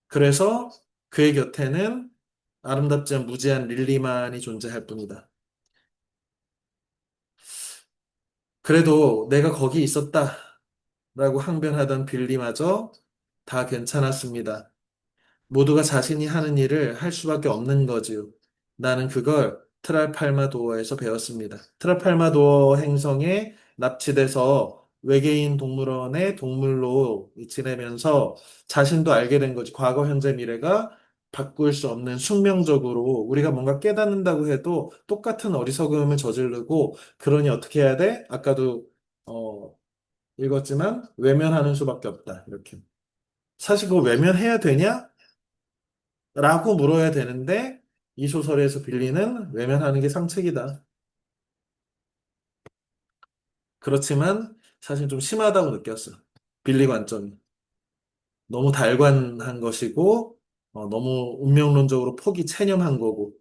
그래서 그의 곁에는 아름답지 않은 무지한 릴리만이 존재할 뿐이다. 그래도 내가 거기 있었다. 라고 항변하던 빌리마저 다 괜찮았습니다. 모두가 자신이 하는 일을 할 수밖에 없는 거지요. 나는 그걸 트랄팔마도어에서 배웠습니다. 트랄팔마도어 행성에 납치돼서 외계인 동물원의 동물로 지내면서 자신도 알게 된 거지. 과거, 현재, 미래가 바꿀 수 없는 숙명적으로 우리가 뭔가 깨닫는다고 해도 똑같은 어리석음을 저지르고 그러니 어떻게 해야 돼? 아까도 어, 읽었지만 외면하는 수밖에 없다. 이렇게. 사실 그거 외면해야 되냐? 라고 물어야 되는데 이 소설에서 빌리는 외면하는 게 상책이다. 그렇지만 사실 좀 심하다고 느꼈어. 빌리 관점이. 너무 달관한 것이고 너무 운명론적으로 포기 체념한 거고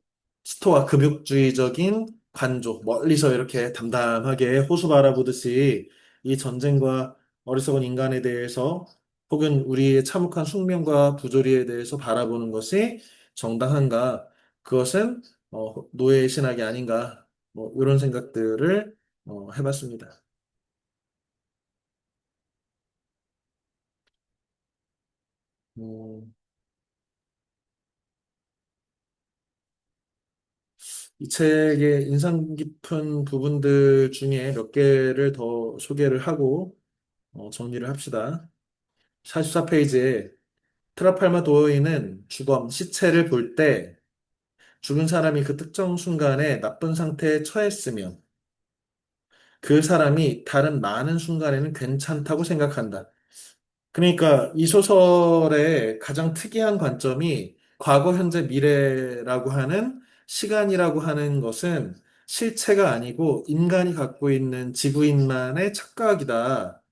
스토아 급육주의적인 관조 멀리서 이렇게 담담하게 호수 바라보듯이 이 전쟁과 어리석은 인간에 대해서 혹은 우리의 참혹한 숙명과 부조리에 대해서 바라보는 것이 정당한가 그것은 노예의 신학이 아닌가 뭐 이런 생각들을 해봤습니다. 음, 이 책의 인상 깊은 부분들 중에 몇 개를 더 소개를 하고 정리를 합시다. 44페이지에 트라팔마 도어인은 주범 시체를 볼 때 죽은 사람이 그 특정 순간에 나쁜 상태에 처했으며 그 사람이 다른 많은 순간에는 괜찮다고 생각한다. 그러니까 이 소설의 가장 특이한 관점이 과거, 현재, 미래라고 하는 시간이라고 하는 것은 실체가 아니고 인간이 갖고 있는 지구인만의 착각이다.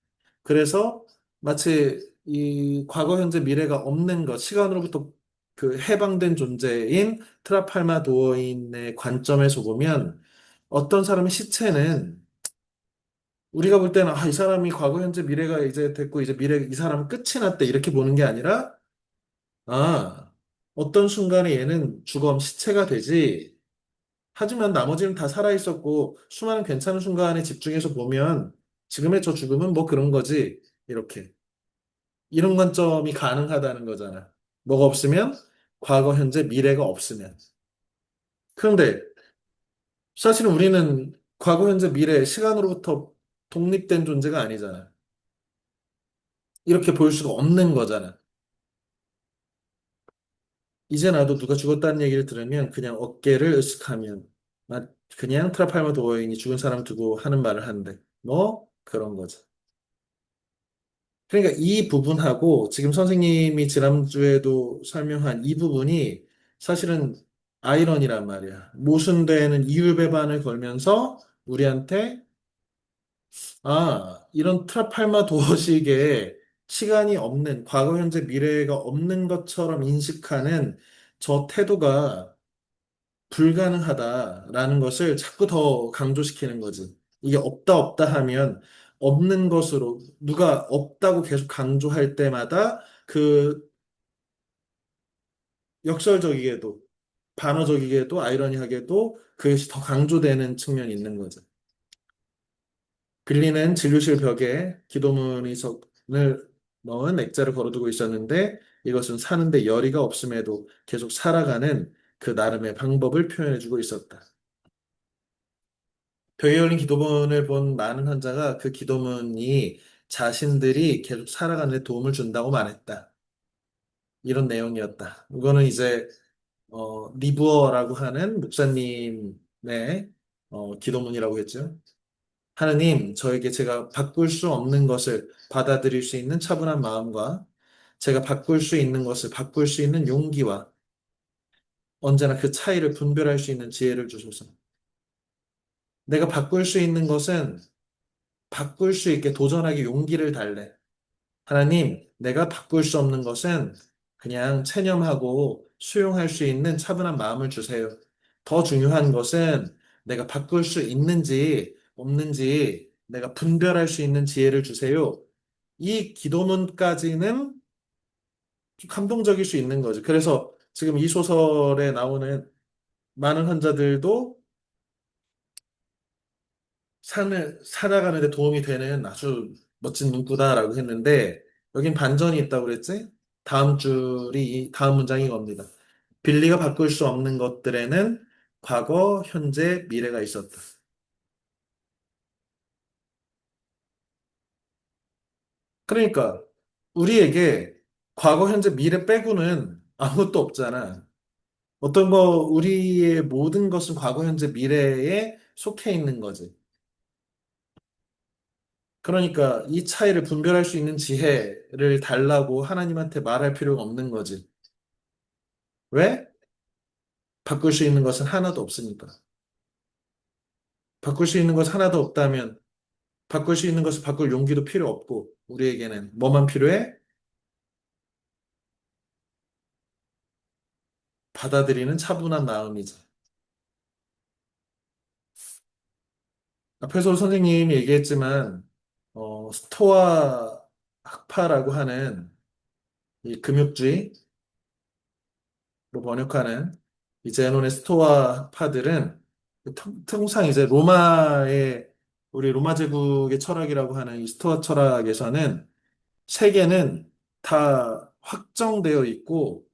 그래서 마치 이 과거, 현재, 미래가 없는 것, 시간으로부터 그 해방된 존재인 트라팔마 도어인의 관점에서 보면 어떤 사람의 시체는 우리가 볼 때는 이 사람이 과거, 현재, 미래가 이제 됐고 이제 이 사람은 끝이 났대 이렇게 보는 게 아니라 아, 어떤 순간에 얘는 주검 시체가 되지. 하지만 나머지는 다 살아 있었고 수많은 괜찮은 순간에 집중해서 보면 지금의 저 죽음은 뭐 그런 거지. 이렇게. 이런 관점이 가능하다는 거잖아. 뭐가 없으면 과거, 현재, 미래가 없으면. 그런데 사실은 우리는 과거, 현재, 미래, 시간으로부터 독립된 존재가 아니잖아. 이렇게 볼 수가 없는 거잖아. 이제 나도 누가 죽었다는 얘기를 들으면 그냥 어깨를 으쓱하면 그냥 트라팔마 도어인이 죽은 사람 두고 하는 말을 하는데 뭐 그런 거죠. 그러니까 이 부분하고 지금 선생님이 지난주에도 설명한 이 부분이 사실은 아이러니란 말이야. 모순되는 이율배반을 걸면서 우리한테 이런 트라팔마 도어식의 시간이 없는 과거, 현재, 미래가 없는 것처럼 인식하는 저 태도가 불가능하다라는 것을 자꾸 더 강조시키는 거지. 이게 없다 없다 하면 없는 것으로 누가 없다고 계속 강조할 때마다 그 역설적이게도 반어적이게도 아이러니하게도 그것이 더 강조되는 측면이 있는 거죠. 빌리는 진료실 벽에 기도문이 석을 넣은 액자를 걸어두고 있었는데 이것은 사는데 열의가 없음에도 계속 살아가는 그 나름의 방법을 표현해주고 있었다. 벽에 걸린 기도문을 본 많은 환자가 그 기도문이 자신들이 계속 살아가는 데 도움을 준다고 말했다. 이런 내용이었다. 이거는 이제 리부어라고 하는 목사님의 기도문이라고 했죠. 하느님, 저에게 제가 바꿀 수 없는 것을 받아들일 수 있는 차분한 마음과 제가 바꿀 수 있는 것을 바꿀 수 있는 용기와 언제나 그 차이를 분별할 수 있는 지혜를 주소서. 내가 바꿀 수 있는 것은 바꿀 수 있게 도전하기 용기를 달래. 하나님, 내가 바꿀 수 없는 것은 그냥 체념하고 수용할 수 있는 차분한 마음을 주세요. 더 중요한 것은 내가 바꿀 수 있는지 없는지 내가 분별할 수 있는 지혜를 주세요. 이 기도문까지는 좀 감동적일 수 있는 거지. 그래서 지금 이 소설에 나오는 많은 환자들도 삶을 살아가는 데 도움이 되는 아주 멋진 문구다라고 했는데 여긴 반전이 있다고 그랬지? 다음 줄이 다음 문장이 겁니다. 빌리가 바꿀 수 없는 것들에는 과거, 현재, 미래가 있었다. 그러니까 우리에게 과거, 현재, 미래 빼고는 아무것도 없잖아. 어떤 우리의 모든 것은 과거, 현재, 미래에 속해 있는 거지. 그러니까 이 차이를 분별할 수 있는 지혜를 달라고 하나님한테 말할 필요가 없는 거지. 왜? 바꿀 수 있는 것은 하나도 없으니까. 바꿀 수 있는 것 하나도 없다면 바꿀 수 있는 것을 바꿀 용기도 필요 없고 우리에게는 뭐만 필요해? 받아들이는 차분한 마음이지. 앞에서 선생님이 얘기했지만 스토아 학파라고 하는 이 금욕주의로 번역하는 이 제논의 스토아 학파들은 통상 이제 로마의 우리 로마 제국의 철학이라고 하는 이 스토아 철학에서는 세계는 다 확정되어 있고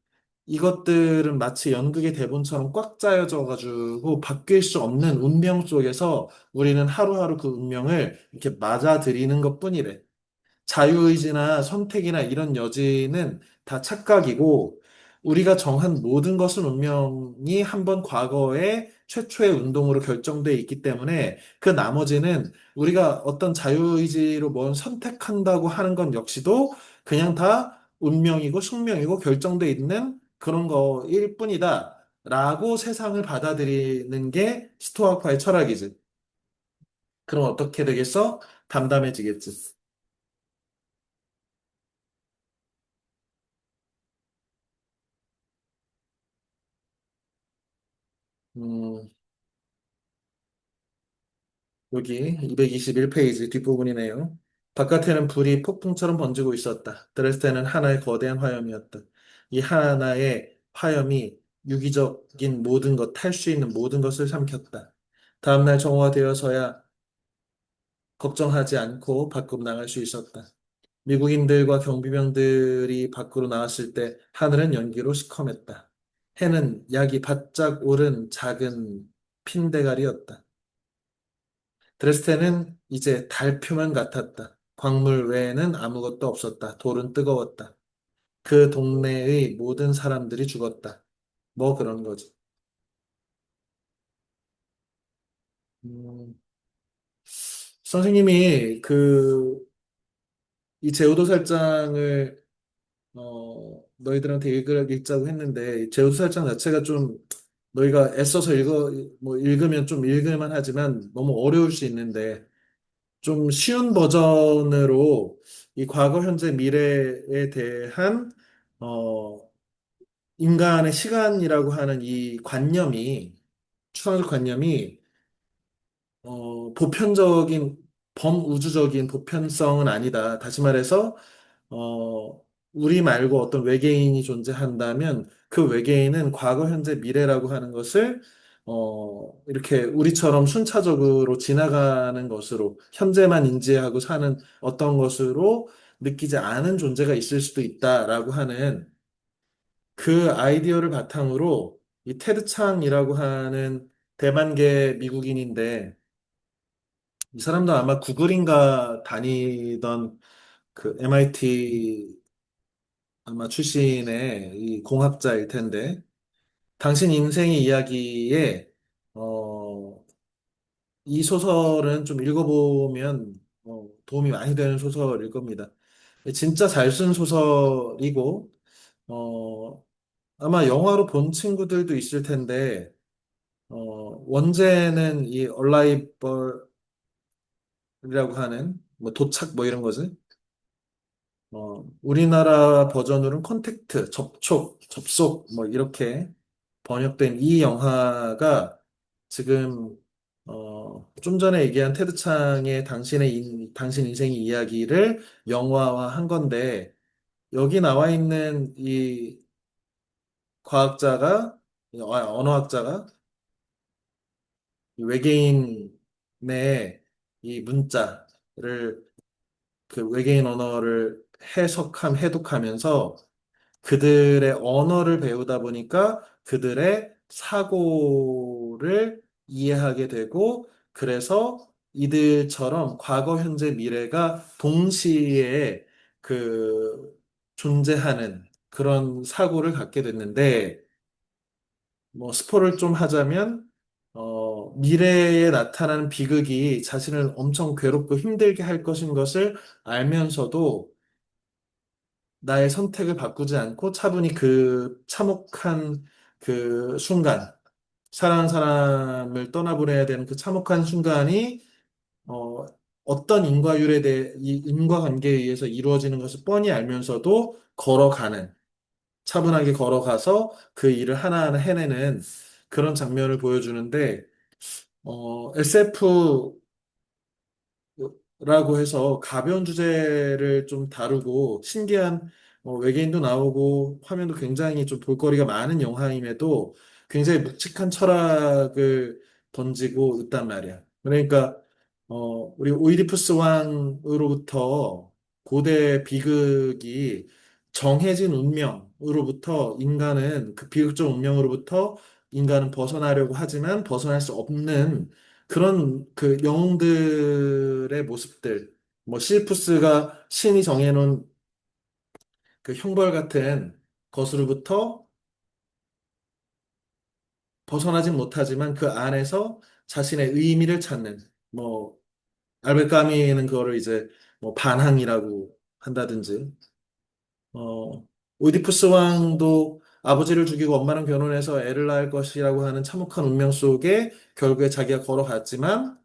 이것들은 마치 연극의 대본처럼 꽉 짜여져 가지고 바뀔 수 없는 운명 속에서 우리는 하루하루 그 운명을 이렇게 맞아들이는 것뿐이래. 자유의지나 선택이나 이런 여지는 다 착각이고 우리가 정한 모든 것은 운명이 한번 과거에 최초의 운동으로 결정돼 있기 때문에 그 나머지는 우리가 어떤 자유의지로 뭔 선택한다고 하는 건 역시도 그냥 다 운명이고 숙명이고 결정돼 있는 그런 거일 뿐이다. 라고 세상을 받아들이는 게 스토아파의 철학이지. 그럼 어떻게 되겠어? 담담해지겠지. 음, 여기 221페이지 뒷부분이네요. 바깥에는 불이 폭풍처럼 번지고 있었다. 드레스덴은 하나의 거대한 화염이었다. 이 하나의 화염이 유기적인 모든 것, 탈 수 있는 모든 것을 삼켰다. 다음날 정오가 되어서야 걱정하지 않고 밖으로 나갈 수 있었다. 미국인들과 경비병들이 밖으로 나왔을 때 하늘은 연기로 시커맸다. 해는 약이 바짝 오른 작은 핀대가리였다. 드레스덴은 이제 달표면 같았다. 광물 외에는 아무것도 없었다. 돌은 뜨거웠다. 그 동네의 모든 사람들이 죽었다. 뭐 그런 거지. 음, 선생님이 이 제오도살장을 너희들한테 읽자고 했는데, 이 제오도살장 자체가 좀 너희가 애써서 읽으면 좀 읽을만 하지만 너무 어려울 수 있는데, 좀 쉬운 버전으로 이 과거, 현재, 미래에 대한, 어, 인간의 시간이라고 하는 이 관념이, 추상적 관념이 보편적인, 범우주적인 보편성은 아니다. 다시 말해서, 어, 우리 말고 어떤 외계인이 존재한다면 그 외계인은 과거, 현재, 미래라고 하는 것을 이렇게 우리처럼 순차적으로 지나가는 것으로 현재만 인지하고 사는 어떤 것으로 느끼지 않은 존재가 있을 수도 있다라고 하는 그 아이디어를 바탕으로 이 테드 창이라고 하는 대만계 미국인인데 이 사람도 아마 구글인가 다니던 그 MIT 아마 출신의 이 공학자일 텐데 당신 인생의 이야기에 어, 이 소설은 좀 읽어보면 도움이 많이 되는 소설일 겁니다. 진짜 잘 쓴 소설이고 어, 아마 영화로 본 친구들도 있을 텐데 원제는 이 얼라이벌이라고 하는 뭐 도착 뭐 이런 거지. 우리나라 버전으로는 컨택트, 접속, 뭐, 이렇게 번역된 이 영화가 지금, 좀 전에 얘기한 테드 창의 당신 인생의 이야기를 영화화 한 건데, 여기 나와 있는 이 과학자가, 언어학자가 이 외계인의 이 문자를, 그 외계인 언어를 해독하면서 그들의 언어를 배우다 보니까 그들의 사고를 이해하게 되고, 그래서 이들처럼 과거, 현재, 미래가 동시에 그 존재하는 그런 사고를 갖게 됐는데, 뭐 스포를 좀 하자면, 미래에 나타나는 비극이 자신을 엄청 괴롭고 힘들게 할 것인 것을 알면서도 나의 선택을 바꾸지 않고 차분히 그 참혹한 그 순간, 사랑하는 사람을 떠나보내야 되는 그 참혹한 순간이, 어, 어떤 이 인과관계에 의해서 이루어지는 것을 뻔히 알면서도 걸어가는, 차분하게 걸어가서 그 일을 하나하나 해내는 그런 장면을 보여주는데, SF 라고 해서 가벼운 주제를 좀 다루고 신기한 외계인도 나오고 화면도 굉장히 좀 볼거리가 많은 영화임에도 굉장히 묵직한 철학을 던지고 있단 말이야. 그러니까 우리 오이디푸스 왕으로부터 고대 비극이 정해진 운명으로부터 인간은 그 비극적 운명으로부터 인간은 벗어나려고 하지만 벗어날 수 없는 그런 그 영웅들의 모습들, 뭐 실프스가 신이 정해놓은 그 형벌 같은 것으로부터 벗어나진 못하지만 그 안에서 자신의 의미를 찾는, 뭐 알베르 까미는 그거를 이제 뭐 반항이라고 한다든지, 오이디푸스 왕도 아버지를 죽이고 엄마랑 결혼해서 애를 낳을 것이라고 하는 참혹한 운명 속에 결국에 자기가 걸어갔지만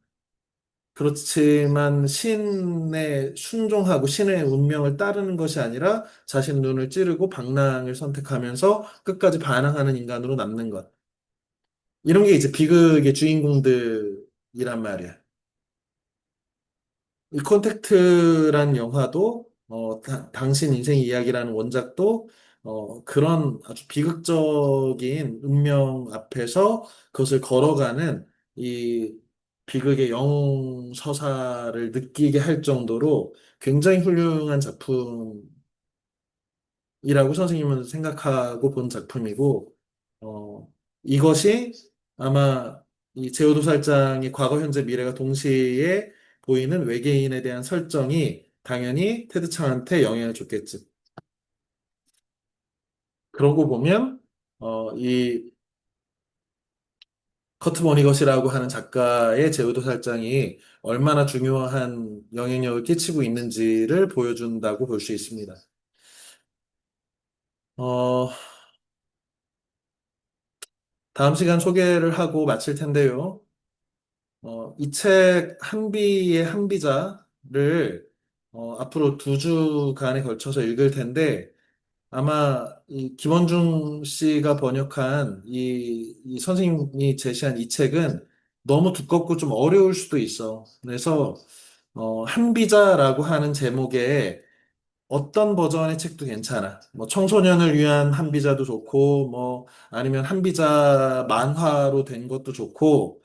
그렇지만 신에 순종하고 신의 운명을 따르는 것이 아니라 자신 눈을 찌르고 방랑을 선택하면서 끝까지 반항하는 인간으로 남는 것. 이런 게 이제 비극의 주인공들이란 말이야. 이 컨택트란 영화도 당신 인생 이야기라는 원작도 그런 아주 비극적인 운명 앞에서 그것을 걸어가는 비극의 영웅 서사를 느끼게 할 정도로 굉장히 훌륭한 작품이라고 선생님은 생각하고 본 작품이고, 이것이 아마 이 제오도살장의 과거, 현재, 미래가 동시에 보이는 외계인에 대한 설정이 당연히 테드 창한테 영향을 줬겠지. 그러고 보면, 이 커트 버니것이라고 하는 작가의 제오도살장이 얼마나 중요한 영향력을 끼치고 있는지를 보여준다고 볼 수 있습니다. 어, 다음 시간 소개를 하고 마칠 텐데요. 이 책 한비의 한비자를 앞으로 두 주간에 걸쳐서 읽을 텐데 아마 이 김원중 씨가 번역한 이 선생님이 제시한 이 책은 너무 두껍고 좀 어려울 수도 있어. 그래서 한비자라고 하는 제목의 어떤 버전의 책도 괜찮아. 뭐 청소년을 위한 한비자도 좋고, 뭐 아니면 한비자 만화로 된 것도 좋고,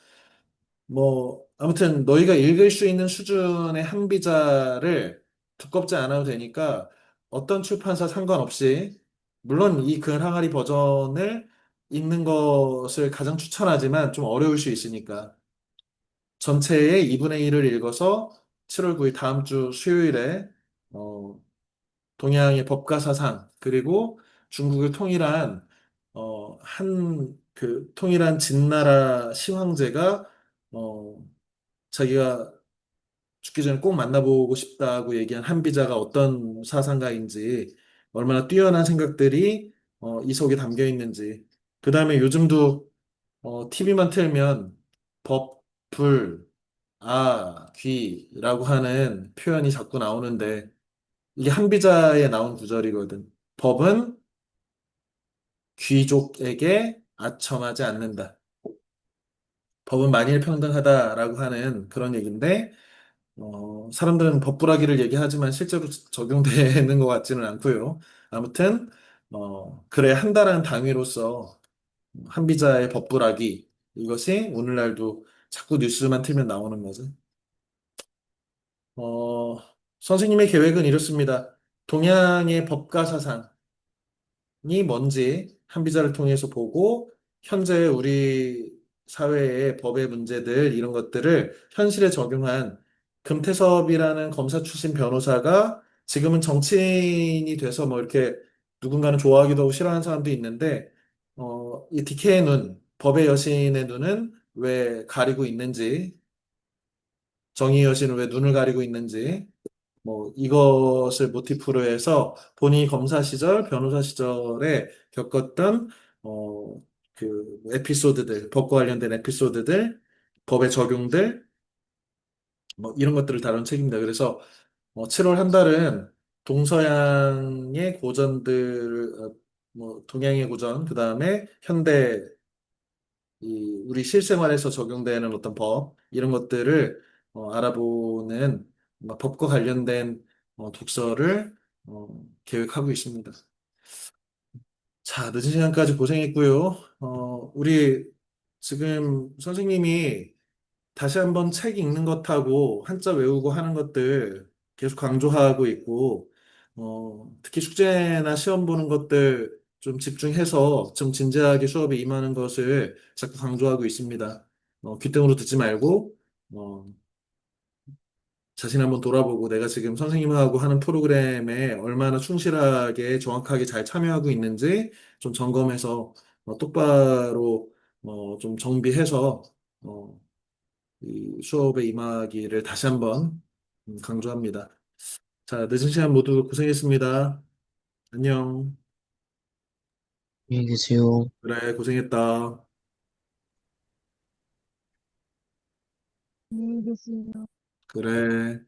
뭐 아무튼 너희가 읽을 수 있는 수준의 한비자를 두껍지 않아도 되니까 어떤 출판사 상관없이 물론 이 근항아리 버전을 읽는 것을 가장 추천하지만 좀 어려울 수 있으니까 전체의 2분의 1을 읽어서 7월 9일 다음 주 수요일에 어, 동양의 법과 사상, 그리고 중국을 통일한, 한, 그, 통일한 진나라 시황제가, 어, 자기가 죽기 전에 꼭 만나보고 싶다고 얘기한 한비자가 어떤 사상가인지, 얼마나 뛰어난 생각들이, 이 속에 담겨 있는지, 그 다음에 요즘도, TV만 틀면, 법, 불, 귀라고 하는 표현이 자꾸 나오는데, 이게 한비자에 나온 구절이거든. 법은 귀족에게 아첨하지 않는다. 법은 만일 평등하다라고 하는 그런 얘기인데, 사람들은 법부라기를 얘기하지만 실제로 적용되는 것 같지는 않고요. 아무튼, 그래, 한다라는 당위로서 한비자의 법부라기, 이것이 오늘날도 자꾸 뉴스만 틀면 나오는 거죠. 어, 선생님의 계획은 이렇습니다. 동양의 법과 사상, 이 뭔지 한비자를 통해서 보고 현재 우리 사회의 법의 문제들 이런 것들을 현실에 적용한 금태섭이라는 검사 출신 변호사가 지금은 정치인이 돼서 뭐 이렇게 누군가는 좋아하기도 하고 싫어하는 사람도 있는데 이 디케의 눈, 법의 여신의 눈은 왜 가리고 있는지 정의의 여신은 왜 눈을 가리고 있는지 뭐 이것을 모티프로 해서 본인이 검사 시절, 변호사 시절에 겪었던 그 에피소드들, 법과 관련된 에피소드들, 법의 적용들, 뭐 이런 것들을 다룬 책입니다. 그래서 7월 한 달은 동서양의 고전들, 뭐 동양의 고전, 그 다음에 현대 우리 실생활에서 적용되는 어떤 법, 이런 것들을 알아보는 법과 관련된 독서를 계획하고 있습니다. 자, 늦은 시간까지 고생했고요. 우리 지금 선생님이 다시 한번 책 읽는 것하고 한자 외우고 하는 것들 계속 강조하고 있고, 특히 숙제나 시험 보는 것들 좀 집중해서 좀 진지하게 수업에 임하는 것을 자꾸 강조하고 있습니다. 귓등으로 듣지 말고, 어, 자신 한번 돌아보고 내가 지금 선생님하고 하는 프로그램에 얼마나 충실하게 정확하게 잘 참여하고 있는지 좀 점검해서 똑바로 좀 정비해서 어, 이 수업에 임하기를 다시 한번 강조합니다. 자, 늦은 시간 모두 고생했습니다. 안녕. 안녕히 계세요. 그래, 고생했다. 안녕히 계세요. 그래.